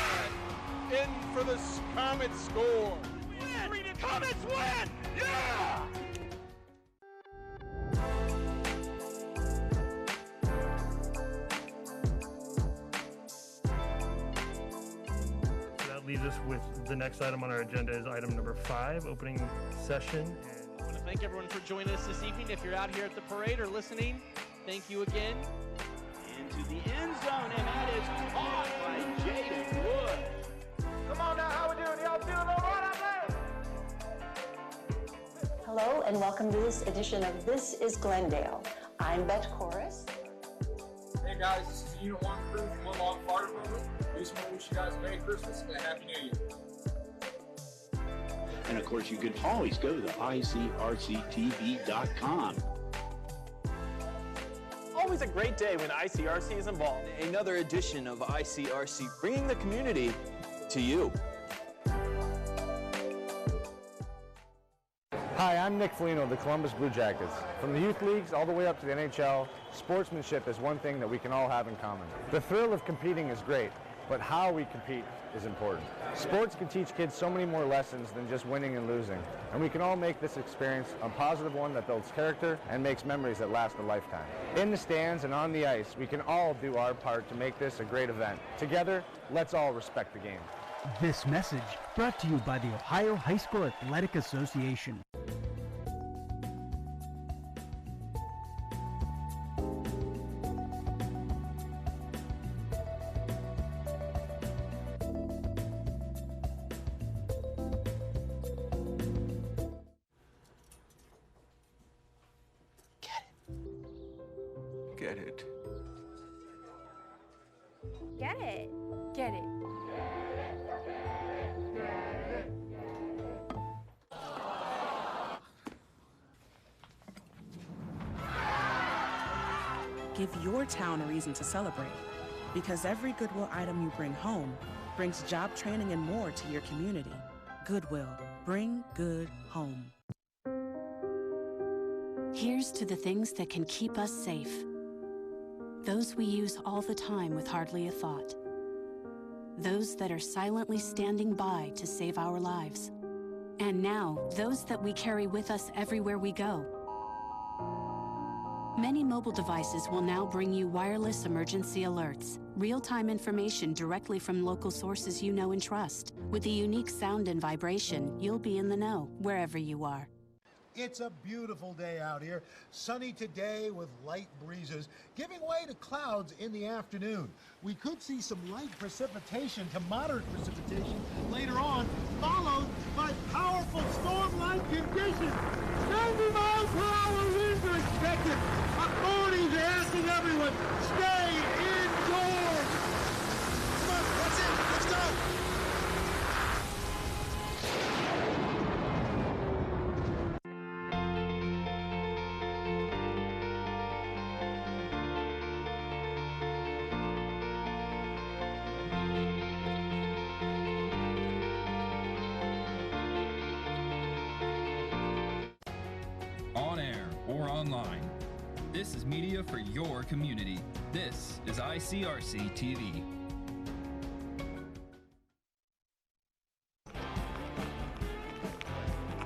In for the Comets score. Win! Comets win! Yeah! That leaves us with the next item on our agenda is item number 5, opening session. I want to thank everyone for joining us this evening. If you're out here at the parade or listening, thank you again. Into the end zone, and that is caught by Jaden Wood. Come on now, how we doing? Y'all feeling all right out there? Hello and welcome to this edition of This is Glendale. I'm Bet Chorus. Hey guys, this is Unit 1 crew from Woodlawn Fire Department. We just want to wish you guys a Merry Christmas and a Happy New Year. And of course, you can always go to ICRC-TV.com. Always a great day when ICRC is involved. Another edition of ICRC, bringing the community to you. Hi, I'm Nick Foligno of the Columbus Blue Jackets. From the youth leagues all the way up to the NHL, sportsmanship is one thing that we can all have in common. The thrill of competing is great, but how we compete is important. Sports can teach kids so many more lessons than just winning and losing, and we can all make this experience a positive one that builds character and makes memories that last a lifetime. In the stands and on the ice, we can all do our part to make this a great event. Together, let's all respect the game. This message brought to you by the Ohio High School Athletic Association. Get it. Get it. Get it. Give your town a reason to celebrate, because every Goodwill item you bring home brings job training and more to your community. Goodwill, bring good home. Here's to the things that can keep us safe. Those we use all the time with hardly a thought. Those that are silently standing by to save our lives. And now, those that we carry with us everywhere we go. Many mobile devices will now bring you wireless emergency alerts, real-time information directly from local sources you know and trust. With a unique sound and vibration, you'll be in the know wherever you are. It's a beautiful day out here. Sunny today with light breezes, giving way to clouds in the afternoon. We could see some light precipitation to moderate precipitation later on, followed by powerful storm-like conditions. 90 miles per hour winds are expected. Authorities are asking everyone, stay indoors. Come on, that's it. Let's go. On air or online, this is media for your community. This is ICRC-TV.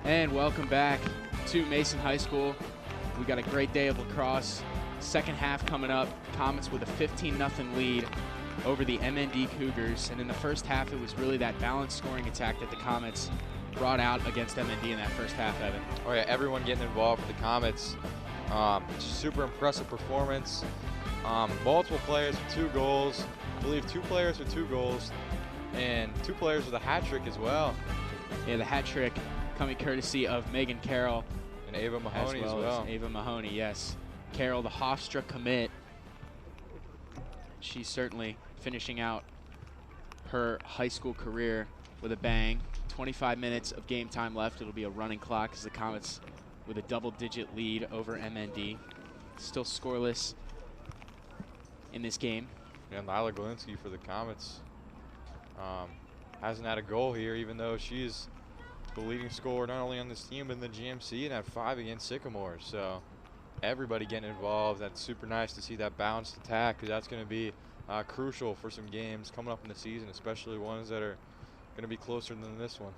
And welcome back to Mason High School. We got a great day of lacrosse. Second half coming up. Comets with a 15-0 lead over the MND Cougars. And in the first half, it was really that balanced scoring attack that the Comets brought out against MND in that first half, Evan. Oh yeah, everyone getting involved for the Comets. Super impressive performance. Multiple players with 2 goals. I believe 2 players with 2 goals. And 2 players with a hat trick as well. Yeah, the hat trick coming courtesy of Megan Carroll. And Ava Mahoney as well. Ava Mahoney, yes. Carroll, the Hofstra commit. She's certainly finishing out her high school career with a bang. 25 minutes of game time left. It'll be a running clock as the Comets with a double-digit lead over MND. Still scoreless in this game. And Lila Galinsky for the Comets hasn't had a goal here, even though she's the leading scorer not only on this team but in the GMC and had 5 against Sycamore. So everybody getting involved. That's super nice to see that balanced attack, because that's going to be crucial for some games coming up in the season, especially ones that are going to be closer than this one.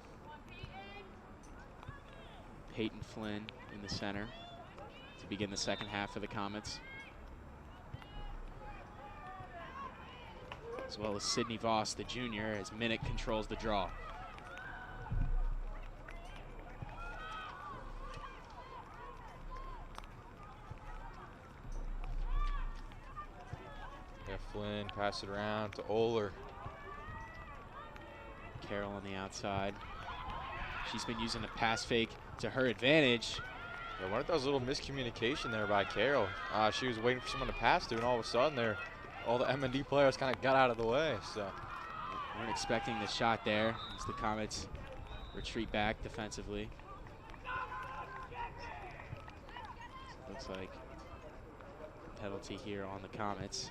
Payton Flynn in the center to begin the second half for the Comets, as well as Sydney Voss, the junior, as Minnick controls the draw. Yeah, Flynn pass it around to Oler. Carroll on the outside. She's been using the pass fake to her advantage. Yeah, I wonder if that was a little miscommunication there by Carroll. She was waiting for someone to pass to, and all of a sudden all the MND players kind of got out of the way. So weren't expecting the shot there as the Comets retreat back defensively. Looks like a penalty here on the Comets,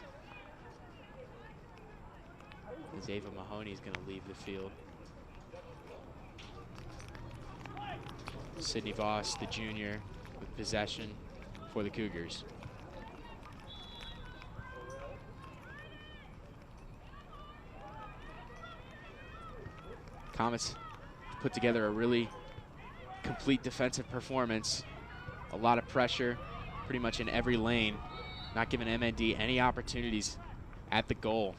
as Ava Mahoney is going to leave the field. Sydney Voss, the junior, with possession for the Cougars. Comets put together a really complete defensive performance. A lot of pressure pretty much in every lane, not giving MND any opportunities at the goal.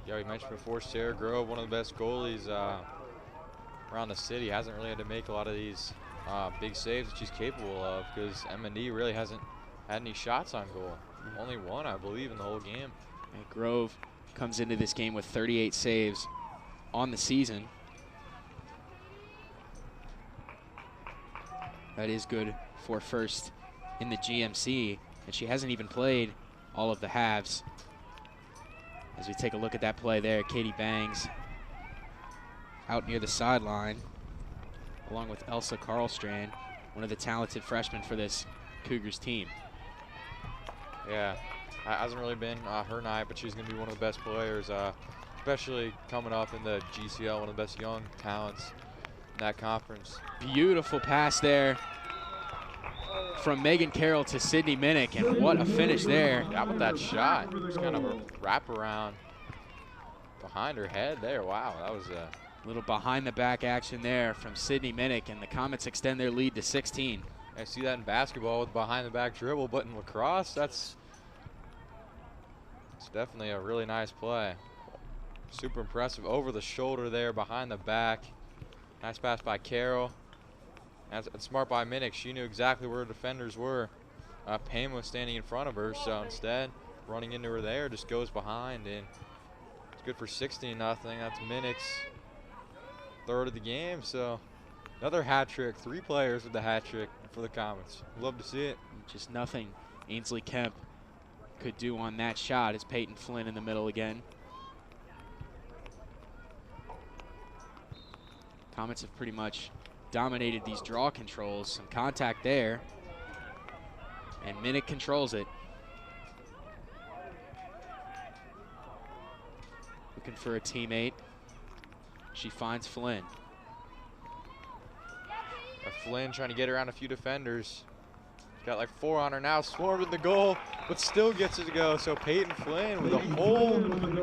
Yeah, we mentioned before, Sarah Grove, one of the best goalies around the city, hasn't really had to make a lot of these big saves that she's capable of, because MND really hasn't had any shots on goal. Only 1, I believe, in the whole game. And Grove comes into this game with 38 saves on the season. That is good for first in the GMC, and she hasn't even played all of the halves. As we take a look at that play there, Katie Bangs out near the sideline, along with Elsa Karlstrand, one of the talented freshmen for this Cougars team. Yeah, hasn't really been her night, but she's going to be one of the best players, especially coming up in the GCL, one of the best young talents in that conference. Beautiful pass there from Megan Carroll to Sydney Minnick, and what a finish there. How about that shot? Just kind of a wrap around behind her head there. Wow, that was Little behind the back action there from Sydney Minnick, and the Comets extend their lead to 16. I see that in basketball with behind the back dribble, but in lacrosse, it's definitely a really nice play. Super impressive over the shoulder there, behind the back. Nice pass by Carroll. That's smart by Minnick. She knew exactly where defenders were. Payne was standing in front of her, so instead, running into her there, just goes behind, and it's good for 16-0. That's Minnick's third of the game, so another hat trick. 3 players with the hat trick for the Comets. Love to see it. Just nothing Ainsley Kemp could do on that shot as Payton Flynn in the middle again. Comets have pretty much dominated these draw controls. Some contact there, and Minnick controls it. Looking for a teammate. She finds Flynn. Flynn trying to get around a few defenders. She's got like 4 on her now, swarmed in the goal, but still gets it to go. So Payton Flynn with a whole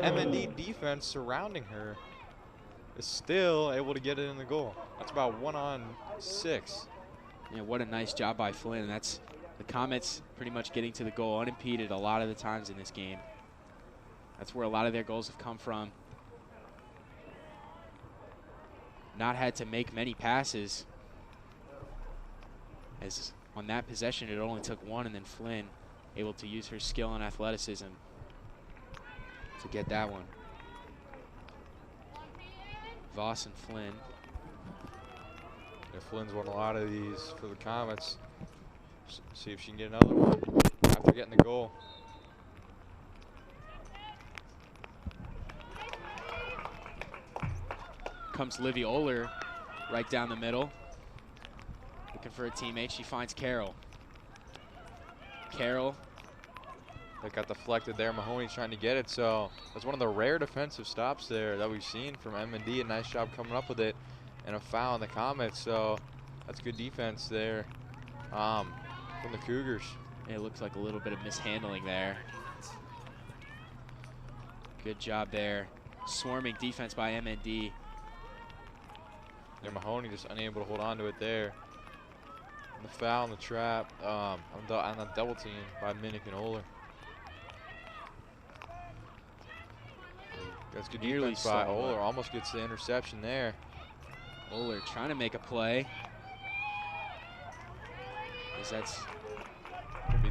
M&D defense surrounding her is still able to get it in the goal. That's about 1 on 6. Yeah, what a nice job by Flynn. That's the Comets pretty much getting to the goal unimpeded a lot of the times in this game. That's where a lot of their goals have come from. Not had to make many passes, as on that possession it only took 1, and then Flynn able to use her skill and athleticism to get that one. Voss and Flynn. Yeah, Flynn's won a lot of these for the Comets. See if she can get another one after getting the goal. Comes Livy Oler right down the middle. Looking for a teammate. She finds Carroll. Carroll. That got deflected there. Mahoney's trying to get it, so that's one of the rare defensive stops there that we've seen from M&D. A nice job coming up with it, and a foul on the Comets, so that's good defense there from the Cougars. It looks like a little bit of mishandling there. Good job there. Swarming defense by M&D. Yeah, Mahoney just unable to hold on to it there. And the foul on the trap on the double team by Minnick and Oler. That's good defense by Oler. Almost gets the interception there. Oler trying to make a play. Because that's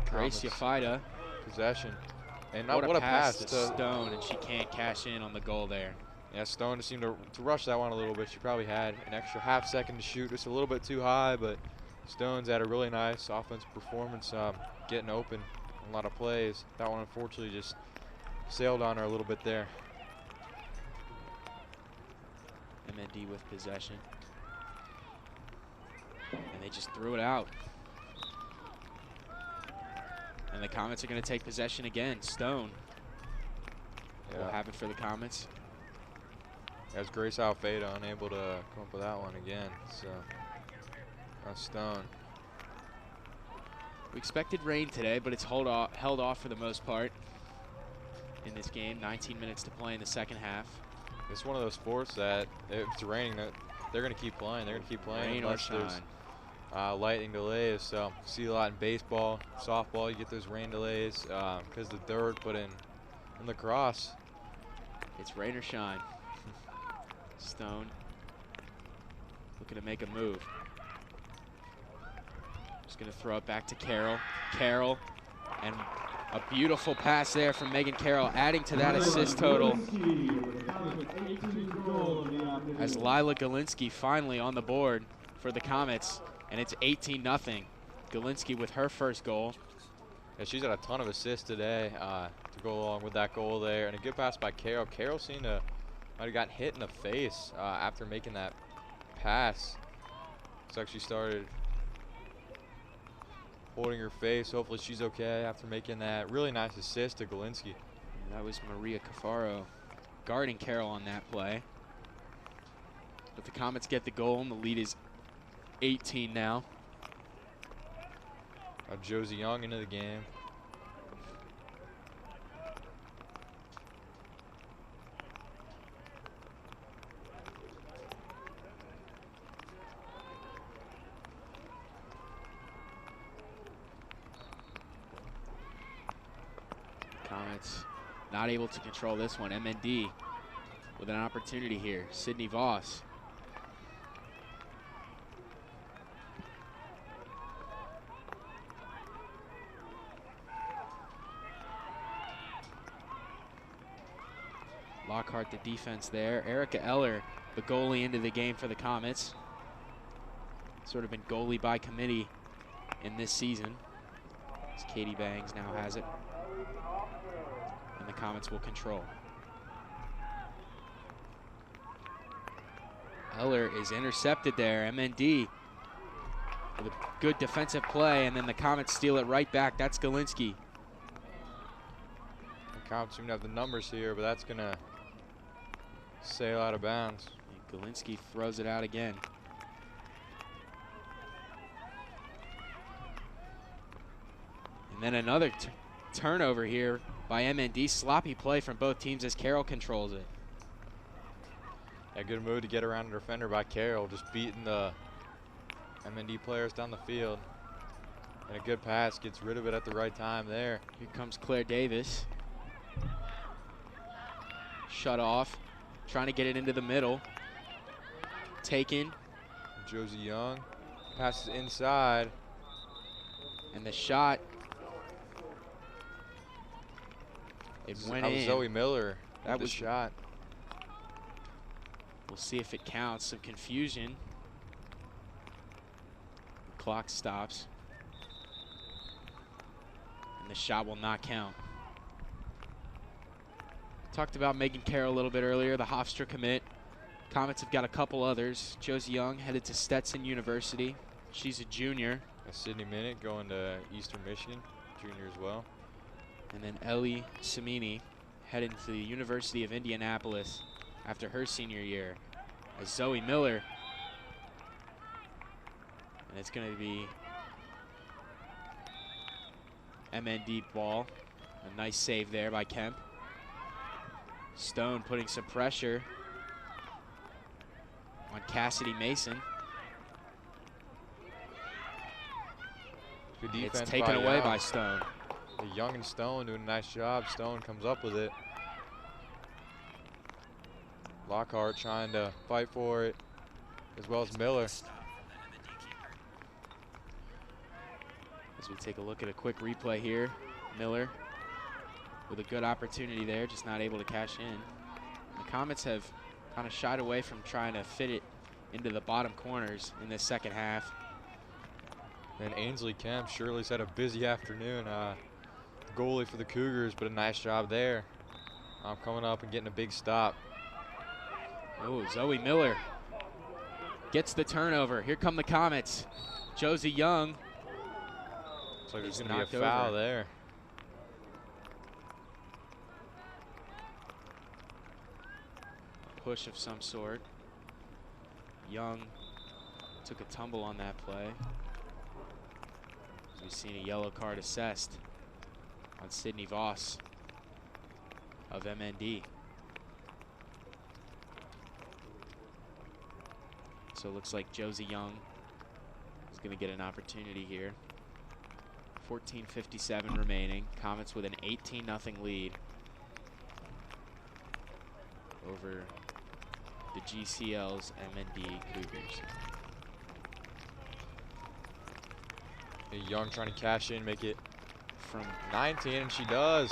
Grace Yafida. Possession. And what a pass to Stone, and she can't cash in on the goal there. Yeah, Stone just seemed to rush that one a little bit. She probably had an extra half second to shoot, just a little bit too high, but Stone's had a really nice offensive performance, getting open a lot of plays. That one unfortunately just sailed on her a little bit there. MND with possession. And they just threw it out. And the Comets are going to take possession again. Stone will have it for the Comets. As Grace Alfeda unable to come up with that one again. So that's Stone. We expected rain today, but it's held off for the most part in this game. 19 minutes to play in the second half. It's one of those sports that if it's raining, that they're going to keep playing. They're going to keep playing rain unless there's lightning delays. So see a lot in baseball, softball. You get those rain delays because the dirt. But in lacrosse, it's rain or shine. Stone looking to make a move. Just going to throw it back to Carroll. Carroll, and a beautiful pass there from Megan Carroll, adding to that assist total. As Lila Galinsky finally on the board for the Comets, and it's 18-0. Galinsky with her first goal. Yeah, she's had a ton of assists today to go along with that goal there, and a good pass by Carroll. Carroll seemed to might have gotten hit in the face after making that pass. Looks like she started holding her face. Hopefully she's okay after making that really nice assist to Galinsky. And that was Maria Cafaro guarding Carroll on that play. But the Comets get the goal, and the lead is 18 now. Josie Young into the game. Comets not able to control this one. MND with an opportunity here. Sydney Voss. Lockhart the defense there. Erica Eller, the goalie into the game for the Comets. Sort of been goalie by committee in this season. As Katie Bangs now has it. And the Comets will control. Eller is intercepted there. MND with a good defensive play, and then the Comets steal it right back. That's Galinsky. The Comets seem to have the numbers here, but that's going to sail out of bounds. And Galinsky throws it out again. And then another turnover here by MND. Sloppy play from both teams as Carroll controls it. A good move to get around the defender by Carroll, just beating the MND players down the field. And a good pass, gets rid of it at the right time there. Here comes Claire Davis. Shut off, trying to get it into the middle. Taken. Josie Young passes inside. And the shot. It went in. That was Zoe Miller. That was shot. We'll see if it counts. Some confusion. The clock stops. And the shot will not count. Talked about Megan Carroll a little bit earlier, the Hofstra commit. Comets have got a couple others. Josie Young headed to Stetson University. She's a junior. Sydney Minnick going to Eastern Michigan, junior as well. And then Ellie Samini heading to the University of Indianapolis after her senior year. As Zoe Miller, and it's going to be MND ball. A nice save there by Kemp. Stone putting some pressure on Cassidy Mason. Good defense. It's taken away by Stone. Young and Stone doing a nice job. Stone comes up with it. Lockhart trying to fight for it, as well as Miller. As we take a look at a quick replay here, Miller with a good opportunity there, just not able to cash in. The Comets have kind of shied away from trying to fit it into the bottom corners in this second half. And Ainsley Kemp, Shirley's had a busy afternoon. Goalie for the Cougars, but a nice job there. Coming up and getting a big stop. Oh, Zoe Miller gets the turnover. Here come the Comets. Josie Young. Looks like there's going to be a foul there. A push of some sort. Young took a tumble on that play. We've seen a yellow card assessed on Sydney Voss of MND. So it looks like Josie Young is going to get an opportunity here. 14:57 remaining. Comets with an 18-0 lead over the GCL's MND Cougars. Young trying to cash in, make it from 19, and she does.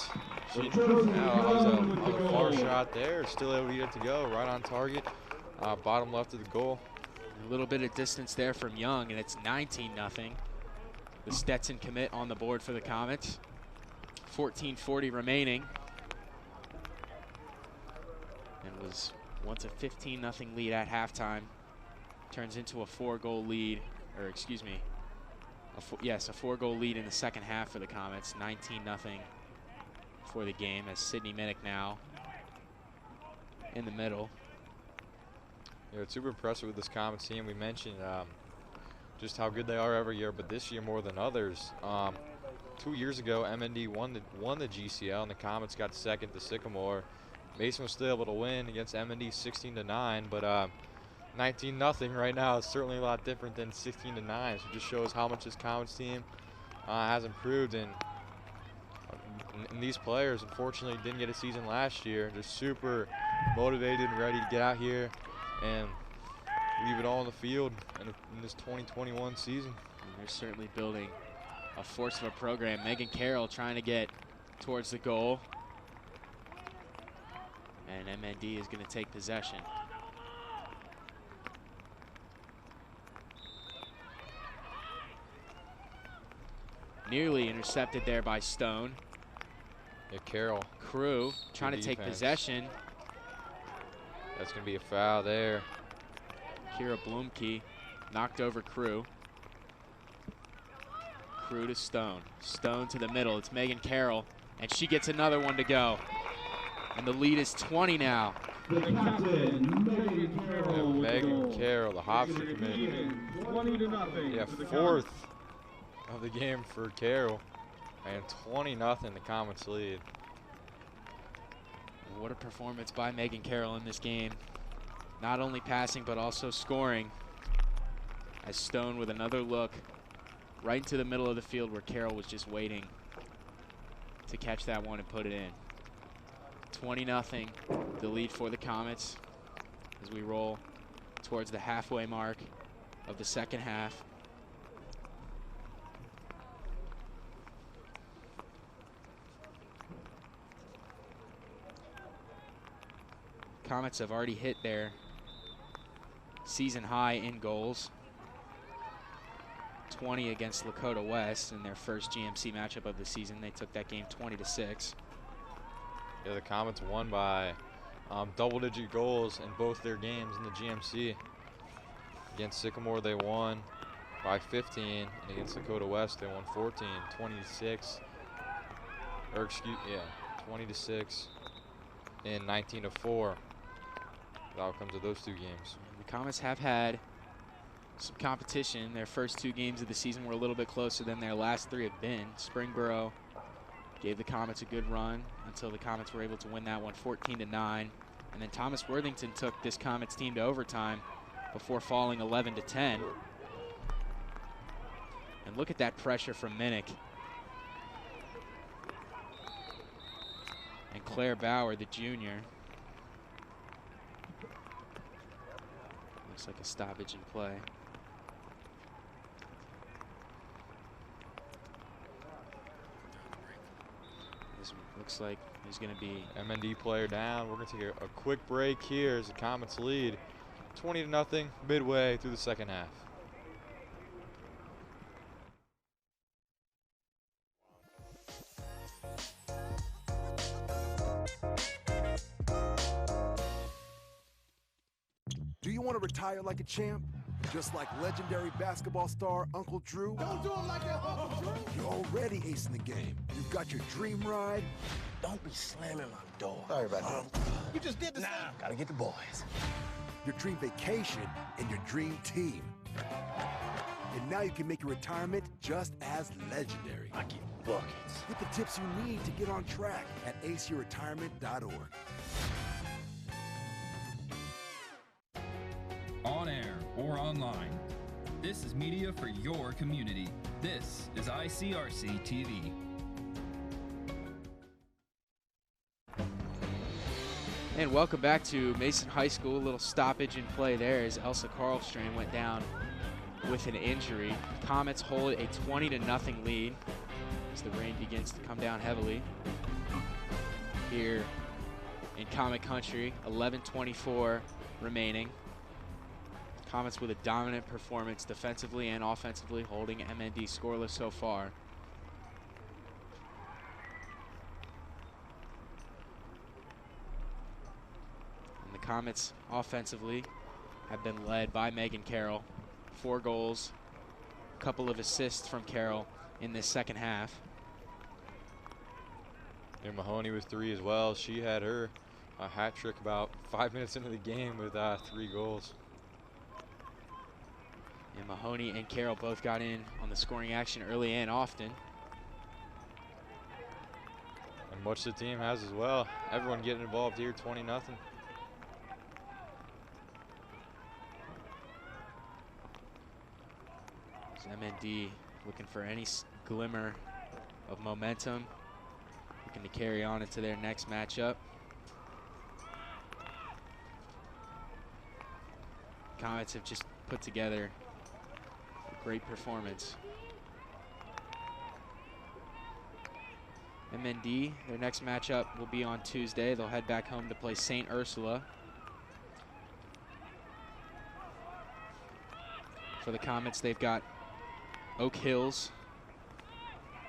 She was a far shot there, still able to get it to go, right on target, bottom left of the goal. A little bit of distance there from Young, and it's 19-0. The Stetson commit on the board for the Comets. 14:40 remaining. And was once a 15-0 lead at halftime. Turns into a 4-goal lead, or excuse me, a 4-goal lead in the second half for the Comets. 19-0 for the game, as Sydney Minnick now in the middle. Yeah, it's super impressive with this Comets team. We mentioned just how good they are every year, but this year more than others. 2 years ago, MND won the GCL, and the Comets got second to Sycamore. Mason was still able to win against MND 16-9, but 19-0 right now is certainly a lot different than 16-9. So it just shows how much this Comets team has improved. And And these players, unfortunately, didn't get a season last year. They're super motivated and ready to get out here and leave it all on the field in this 2021 season. And they're certainly building a force of a program. Megan Carroll trying to get towards the goal. And MND is going to take possession. Nearly intercepted there by Stone. Yeah, Carroll. Crew trying to take possession. That's going to be a foul there. Kira Blumke knocked over Crew. Crew to Stone. Stone to the middle. It's Megan Carroll, and she gets another one to go. And the lead is 20 now. The captain, Megan Carroll. Yeah, Megan Carroll, the Hofstra commit. 20-0. Yeah, fourth of the game for Carroll. And 20-0, the Comets lead. What a performance by Megan Carroll in this game. Not only passing, but also scoring. As Stone with another look right into the middle of the field where Carroll was just waiting to catch that one and put it in. 20-0, the lead for the Comets as we roll towards the halfway mark of the second half. Comets have already hit their season high in goals. 20 against Lakota West in their first GMC matchup of the season. They took that game 20-6. Yeah, the Comets won by double-digit goals in both their games in the GMC. Against Sycamore, they won by 15, and against Lakota West, they won 14, 20-6. Or excuse, yeah, 20-6 and 19-4. The outcomes of those two games. The Comets have had some competition. Their first two games of the season were a little bit closer than their last three have been. Springboro gave the Comets a good run until the Comets were able to win that one 14-9. And then Thomas Worthington took this Comets team to overtime before falling 11-10. And look at that pressure from Minnick. And Claire Bauer, the junior. Looks like a stoppage in play. This looks like there's going to be MND player down. We're going to take a quick break here as the Comets lead 20-0 midway through the second half. Do you want to retire like a champ? Just like legendary basketball star Uncle Drew? Don't do him like that, Uncle Drew. You're already acing the game. You've got your dream ride. Don't be slamming my door. Sorry about that. You just did the same. Gotta get the boys. Your dream vacation and your dream team. And now you can make your retirement just as legendary. I get buckets. Get the tips you need to get on track at acretirement.org. On air or online, this is media for your community. This is ICRC-TV. And welcome back to Mason High School. A little stoppage in play there as Elsa Karlström went down with an injury. Comets hold a 20-0 lead as the rain begins to come down heavily here in Comet Country. 11:24 remaining. Comets with a dominant performance defensively and offensively, holding MND scoreless so far. And the Comets offensively have been led by Megan Carroll. 4 goals, a couple of assists from Carroll in this second half. And Mahoney with 3 as well. She had her hat trick about 5 minutes into the game with 3 goals. And Mahoney and Carroll both got in on the scoring action early and often. And much the team has as well. Everyone getting involved here, 20-0. MND looking for any glimmer of momentum. The looking to carry on into their next matchup. Comets have just put together a great performance. MND, their next matchup will be on Tuesday. They'll head back home to play St. Ursula. For the Comets, they've got Oak Hills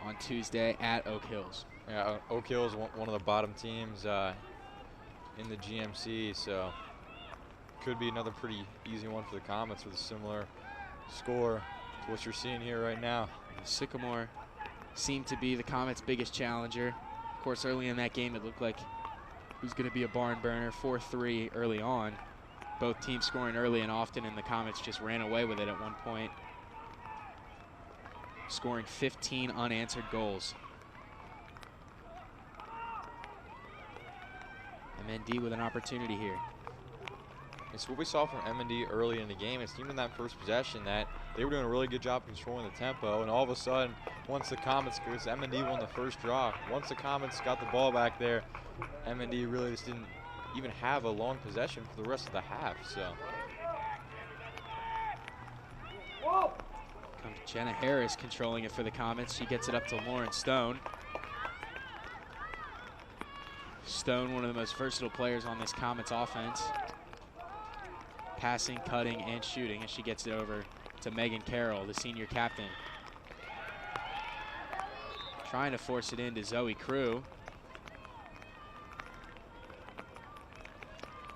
on Tuesday at Oak Hills. Yeah, Oak Hills one of the bottom teams in the GMC, so could be another pretty easy one for the Comets with a similar score to what you're seeing here right now. Sycamore seemed to be the Comets' biggest challenger. Of course, early in that game, it looked like it was going to be a barn burner, 4-3 early on. Both teams scoring early and often, and the Comets just ran away with it at one point, scoring 15 unanswered goals. MND with an opportunity here. It's what we saw from M&D early in the game. It seemed in that first possession that they were doing a really good job controlling the tempo, and all of a sudden, once the Comets, because M&D won the first draw, once the Comets got the ball back there, M&D really just didn't even have a long possession for the rest of the half. So comes Jenna Harris controlling it for the Comets. She gets it up to Lauren Stone. Stone, one of the most versatile players on this Comets offense. Passing, cutting, and shooting, and she gets it over to Megan Carroll, the senior captain. Trying to force it into Zoe Crew.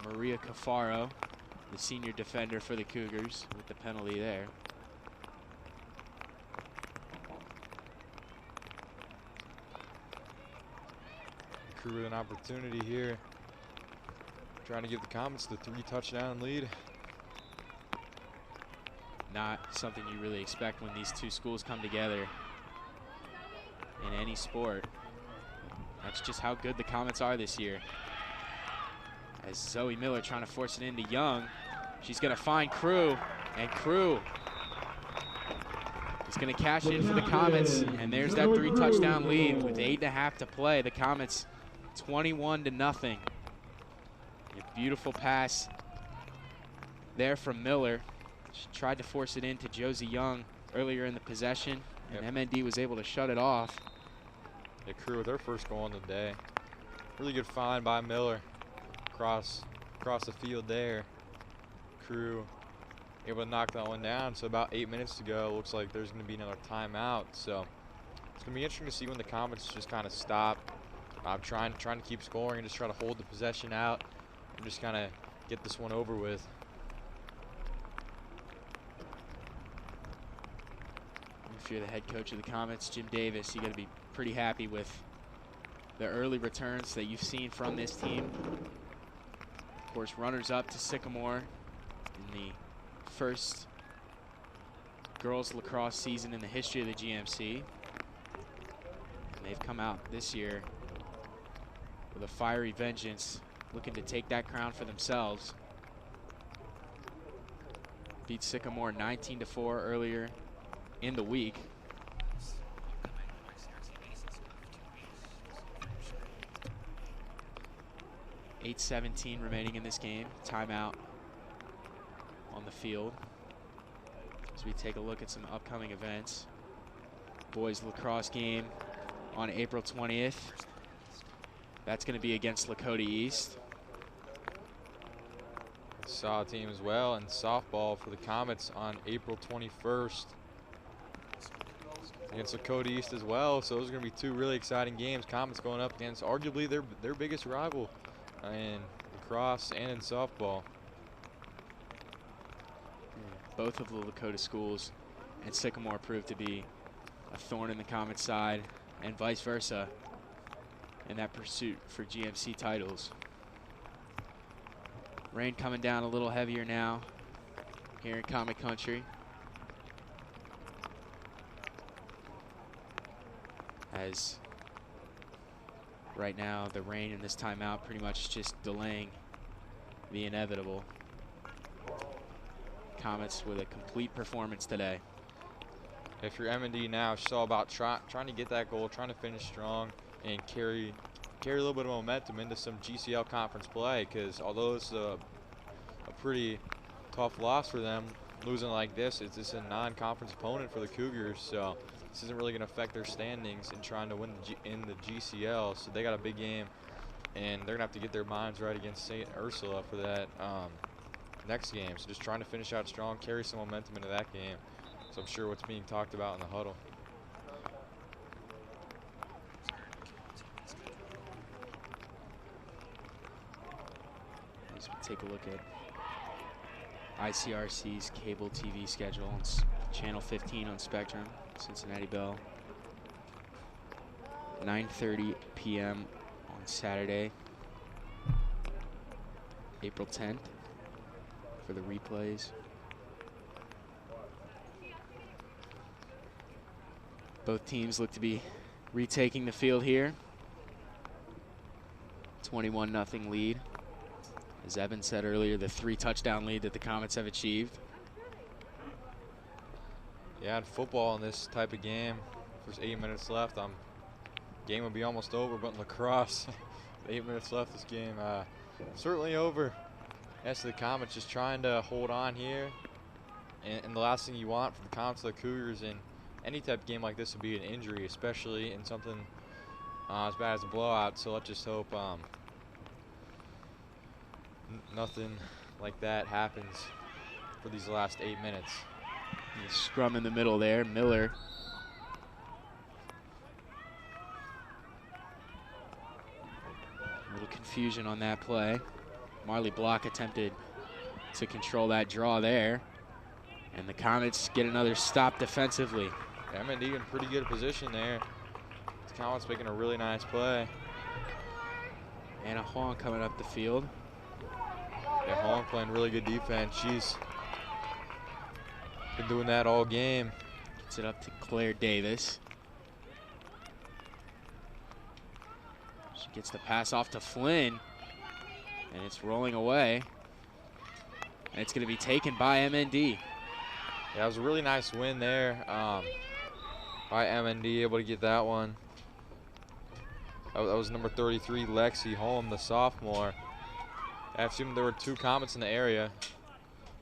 Maria Cafaro, the senior defender for the Cougars, with the penalty there. Crew with an opportunity here, trying to give the Comets the 3-touchdown lead. Not something you really expect when these two schools come together in any sport. That's just how good the Comets are this year. As Zoe Miller trying to force it into Young. She's going to find Crew, and Crew is going to cash in for the Comets, and there's that 3-touchdown lead with 8.5 to play. The Comets 21-0. A beautiful pass there from Miller. She tried to force it into Josie Young earlier in the possession, and MND was able to shut it off. The Crew with their first goal on the day. Really good find by Miller across the field there. Crew able to knock that one down. So about 8 minutes to go, looks like there's going to be another timeout. So it's going to be interesting to see when the Comets just kind of stop. Trying to keep scoring and just try to hold the possession out and just kind of get this one over with. If you're the head coach of the Comets, Jim Davis, you got to be pretty happy with the early returns that you've seen from this team. Of course, runners up to Sycamore in the first girls lacrosse season in the history of the GMC. And they've come out this year with a fiery vengeance, looking to take that crown for themselves. Beat Sycamore 19-4 earlier in the week. .8:17 remaining in this game. Timeout on the field. As we take a look at some upcoming events. Boys lacrosse game on April 20th. That's going to be against Lakota East. SAW team as well, and softball for the Comets on April 21st against Lakota East as well. So those are going to be two really exciting games. Comets going up against arguably their biggest rival in lacrosse and in softball. Both of the Lakota schools and Sycamore proved to be a thorn in the Comets' side, and vice versa in that pursuit for GMC titles. Rain coming down a little heavier now here in Comet Country, as right now the rain in this timeout pretty much just delaying the inevitable. Comets with a complete performance today. If you're M&D now, it's all about trying to get that goal, trying to finish strong, and carry a little bit of momentum into some GCL conference play, because although it's a pretty tough loss for them, losing like this, it's just a non-conference opponent for the Cougars, so this isn't really going to affect their standings in trying to win in the GCL. So they got a big game, and they're going to have to get their minds right against St. Ursula for that next game. So just trying to finish out strong, carry some momentum into that game. So I'm sure what's being talked about in the huddle. As we take a look at ICRC's cable TV schedule on Channel 15 on Spectrum, Cincinnati Bell. 9:30 p.m. on Saturday, April 10th, for the replays. Both teams look to be retaking the field here. 21-0 lead. As Evan said earlier, the 3-touchdown lead that the Comets have achieved. Yeah, in football in this type of game, there's 8 minutes left. Game will be almost over, but in lacrosse, 8 minutes left this game. Certainly over. As to the Comets, just trying to hold on here. And the last thing you want for the Comets or the Cougars in any type of game like this would be an injury, especially in something as bad as a blowout. So let's just hope nothing like that happens for these last 8 minutes. The scrum in the middle there, Miller. A little confusion on that play. Marley Block attempted to control that draw there. And the Comets get another stop defensively. MND in pretty good position there. The Comets making a really nice play. Anna Huang coming up the field. Yeah, Huang playing really good defense. She's been doing that all game. Gets it up to Claire Davis. She gets the pass off to Flynn. And it's rolling away. And it's going to be taken by MND. Yeah, it was a really nice win there by MND, able to get that one. That was number 33, Lexi Holm, the sophomore. I assumed there were 2 Comets in the area,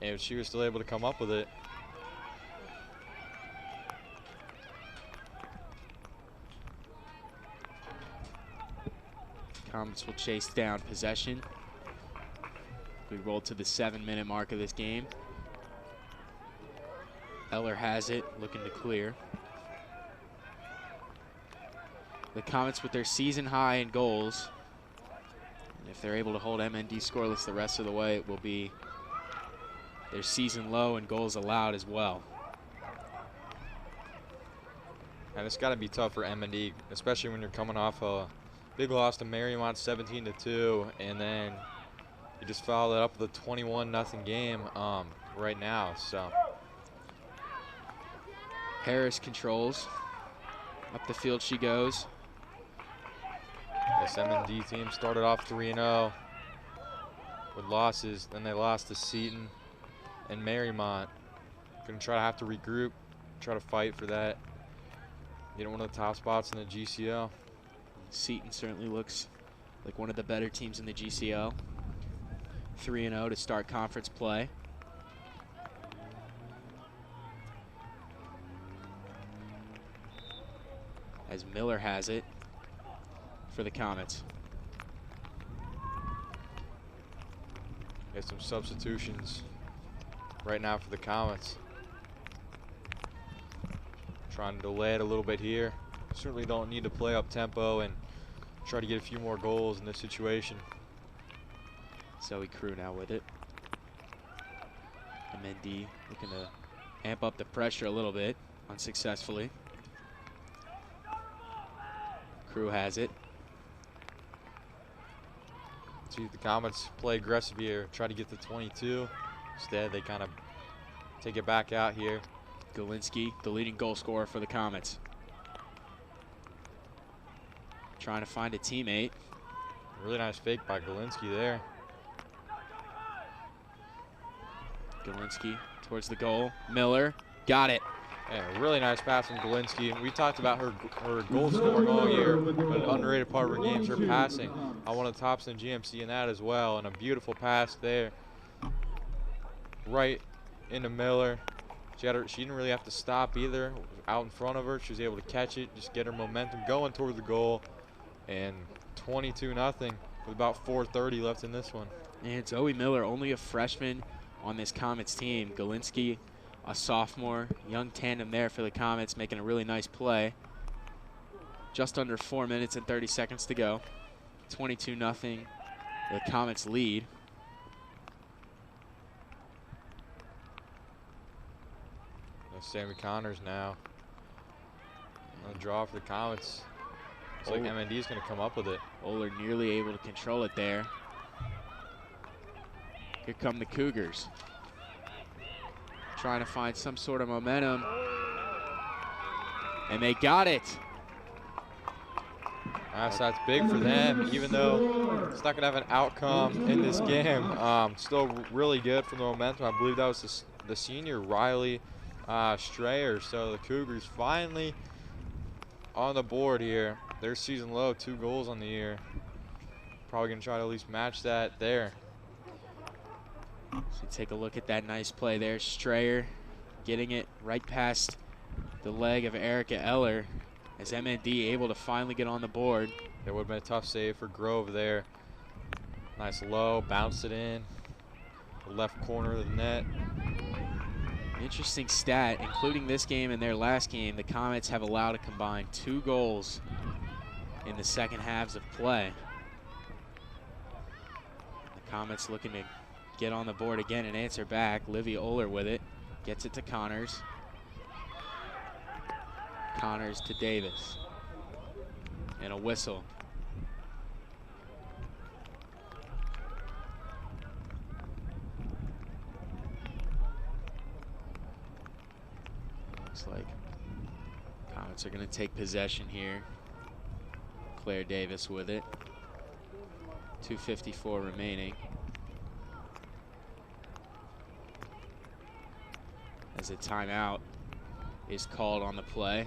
and she was still able to come up with it. Comets will chase down possession. We roll to the 7-minute mark of this game. Eller has it, looking to clear. The Comets with their season high in goals. And if they're able to hold MND scoreless the rest of the way, it will be their season low in goals allowed as well. And it's got to be tough for MND, especially when you're coming off a big loss to Marymount 17-2, and then you just follow that up with a 21-0 game right now. So Harris controls. Up the field she goes. This MND team started off 3-0 with losses. Then they lost to Seton and Marymount. Gonna try to have to regroup, try to fight for that. Get one of the top spots in the GCL. Seton certainly looks like one of the better teams in the GCL. 3-0 to start conference play. As Miller has it for the Comets. Get some substitutions right now for the Comets. Trying to delay it a little bit here. Certainly don't need to play up tempo and try to get a few more goals in this situation. Zoe Crew now with it. MND looking to amp up the pressure a little bit, unsuccessfully. Crew has it. See the Comets play aggressive here, try to get to 22. Instead, they kind of take it back out here. Galinsky, the leading goal scorer for the Comets. Trying to find a teammate. Really nice fake by Galinsky there. Galinsky towards the goal. Miller got it. Yeah, really nice pass from Galinsky. We talked about her goal scoring all year, but an underrated part of her game is her passing. One of the tops in GMC in that as well, and a beautiful pass there, right into Miller. She didn't really have to stop either. Out in front of her, she was able to catch it, just get her momentum going toward the goal, and 22-0 with about 4:30 left in this one. And Zoe Miller, only a freshman on this Comets team. Galinsky, a sophomore, young tandem there for the Comets, making a really nice play. Just under 4 minutes and 30 seconds to go. 22-0, the Comets lead. Sammy Connors now. A draw for the Comets. Looks like MND is going to come up with it. Oler nearly able to control it there. Here come the Cougars. Trying to find some sort of momentum. And they got it. So that's big for them, even though it's not going to have an outcome in this game. Still really good for the momentum. I believe that was the senior, Riley Strayer. So the Cougars finally on the board here. Their season low, 2 goals on the year. Probably going to try to at least match that there. So take a look at that nice play there. Strayer getting it right past the leg of Erica Eller as MND able to finally get on the board. It would have been a tough save for Grove there. Nice low, bounced it in. The left corner of the net. Interesting stat, including this game and their last game, the Comets have allowed a combined 2 goals in the second halves of play. The Comets looking to get on the board again and answer back. Livy Oler with it, gets it to Connors. Connors to Davis. And a whistle. Looks like Comets are going to take possession here. Claire Davis with it. 2:54 remaining. As a timeout is called on the play.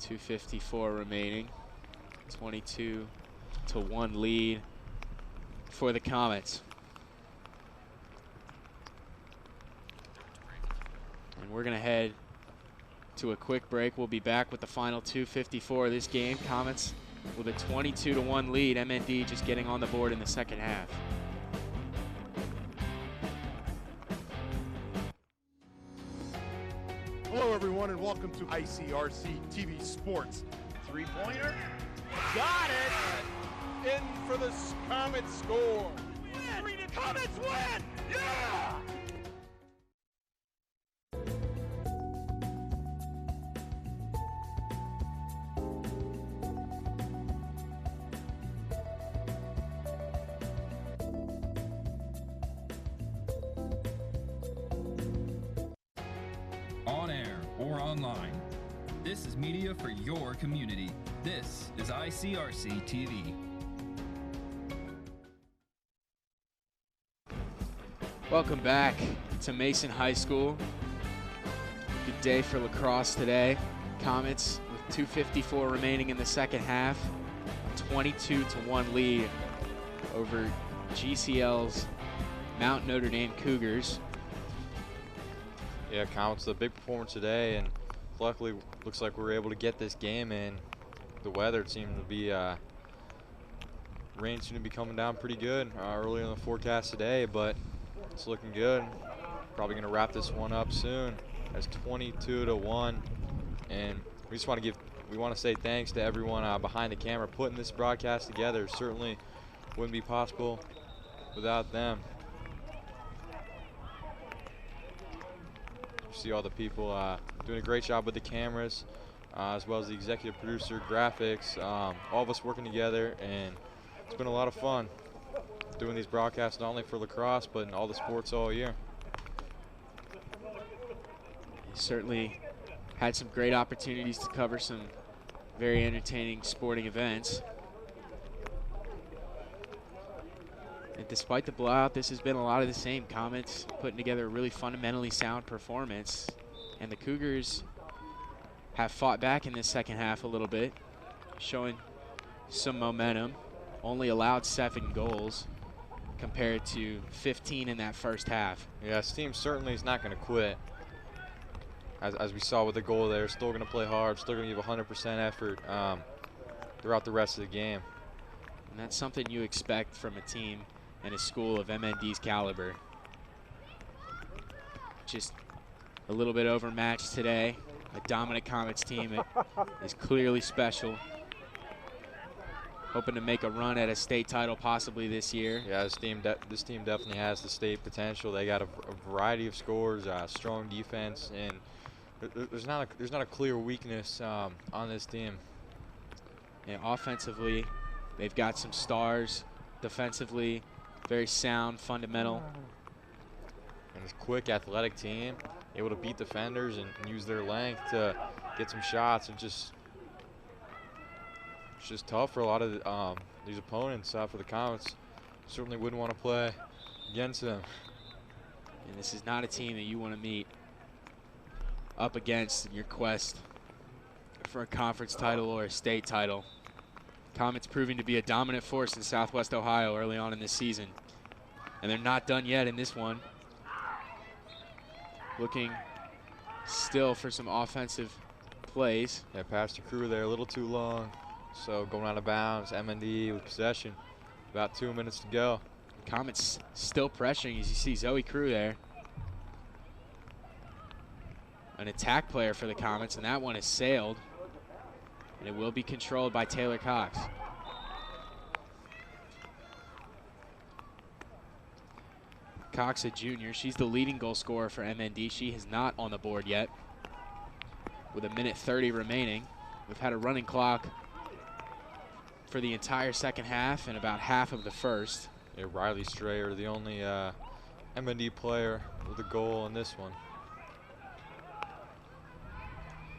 .254 remaining. 22-1 lead for the Comets. And we're going to head to a quick break. We'll be back with the final .254 of this game. Comets with a 22-1 lead. MND just getting on the board in the second half. Hello, everyone, and welcome to ICRC-TV Sports. Three-pointer. Got it. In for the Comets score. Win. Comets win. Yeah. On air or online, this is media for your community. This is ICRC-TV. Welcome back to Mason High School. Good day for lacrosse today. Comets with 2:54 remaining in the second half. A 22-1 lead over GCL's Mount Notre Dame Cougars. Yeah, Comets, a big performance today, and luckily looks like we were able to get this game in. The weather seemed to be, rain seemed to be coming down pretty good early in the forecast today, but it's looking good. Probably going to wrap this one up soon. That's 22-1, and we just want to say thanks to everyone behind the camera putting this broadcast together. Certainly wouldn't be possible without them. See all the people doing a great job with the cameras, as well as the executive producer, graphics, all of us working together, and it's been a lot of fun doing these broadcasts, not only for lacrosse, but in all the sports all year. Certainly had some great opportunities to cover some very entertaining sporting events. And despite the blowout, this has been a lot of the same. Comets putting together a really fundamentally sound performance. And the Cougars have fought back in this second half a little bit, showing some momentum. Only allowed 7 goals compared to 15 in that first half. Yeah, this team certainly is not going to quit. As we saw with the goal there, still going to play hard, still going to give 100% effort throughout the rest of the game. And that's something you expect from a team and a school of MND's caliber. Just a little bit overmatched today. A dominant Comets team that is clearly special. Hoping to make a run at a state title possibly this year. Yeah, this team definitely has the state potential. They got a variety of scores, strong defense, and there's not a clear weakness on this team. And offensively, they've got some stars. Defensively, very sound, fundamental. And it's a quick, athletic team, able to beat defenders and use their length to get some shots. And it's just tough for a lot of these opponents. For the Comets, certainly wouldn't want to play against them. And this is not a team that you want to meet up against in your quest for a conference title or a state title. Comets proving to be a dominant force in Southwest Ohio early on in this season. And they're not done yet in this one. Looking still for some offensive plays. Yeah, passed the crew there a little too long. So going out of bounds, MND with possession. About 2 minutes to go. Comets still pressuring as you see Zoe Crew there. An attack player for the Comets, and that one is sailed. And it will be controlled by Taylor Cox. Cox, a junior, she's the leading goal scorer for MND. She is not on the board yet. With 1:30 remaining, we've had a running clock for the entire second half and about half of the first. Yeah, Riley Strayer, the only MND player with a goal in this one.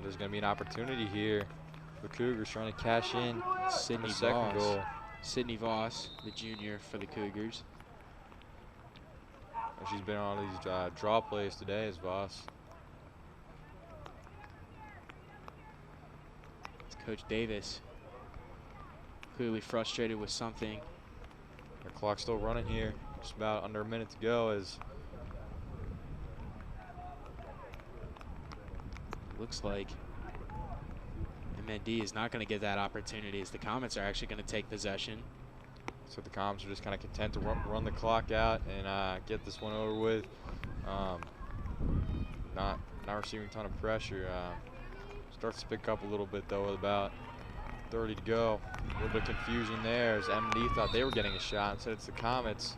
There's going to be an opportunity here for Cougars trying to cash in Sydney the second goal. Sydney Voss, the junior for the Cougars. And she's been on these draw plays today as Voss. It's Coach Davis clearly frustrated with something. The clock's still running here. Just about under a minute to go as looks like MND is not going to get that opportunity as the Comets are actually going to take possession. So the Comets are just kind of content to run the clock out and get this one over with. Not receiving a ton of pressure. Starts to pick up a little bit though with about 30 to go. A little bit of confusion there as MND thought they were getting a shot. Instead it's the Comets.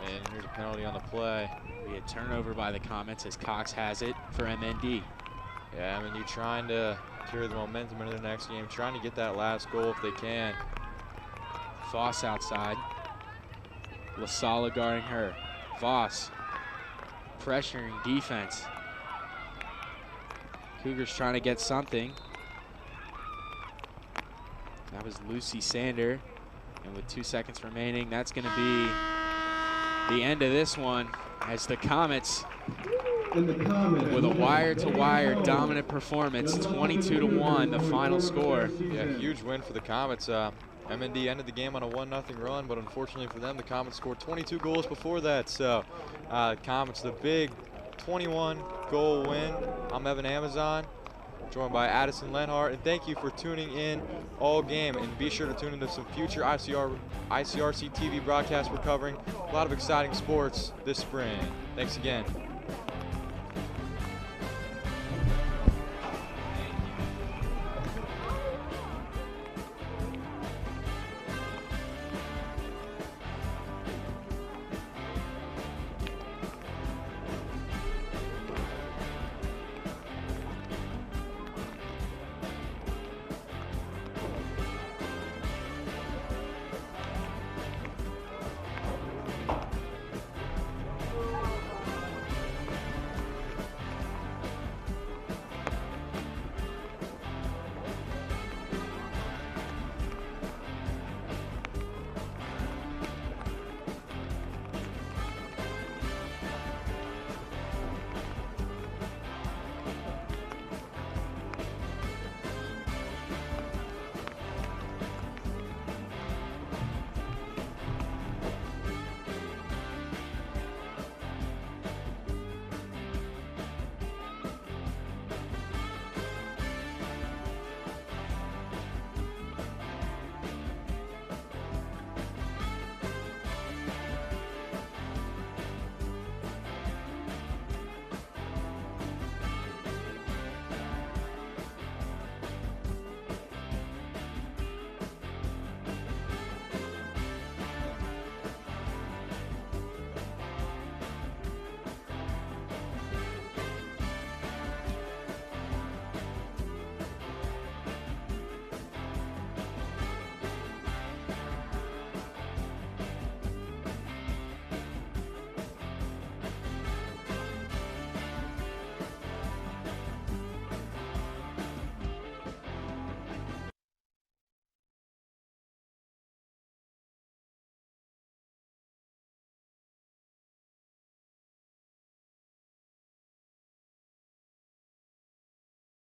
And here's a penalty on the play. Be a turnover by the Comets as Cox has it for MND. Yeah, MND trying to carry the momentum into the next game, trying to get that last goal if they can. Voss outside. LaSala guarding her. Voss pressuring defense. Cougars trying to get something. That was Lucy Sander. And with 2 seconds remaining, that's going to be the end of this one as the Comets with a wire-to-wire dominant performance, 22-1, the final score. Yeah, huge win for the Comets. MND ended the game on a 1-0 run, but unfortunately for them, the Comets scored 22 goals before that. So Comets, the big 21-goal win. I'm Evan Amazon, joined by Addison Lenhart, and thank you for tuning in all game. And be sure to tune into some future ICRC-TV broadcasts we're covering. A lot of exciting sports this spring. Thanks again.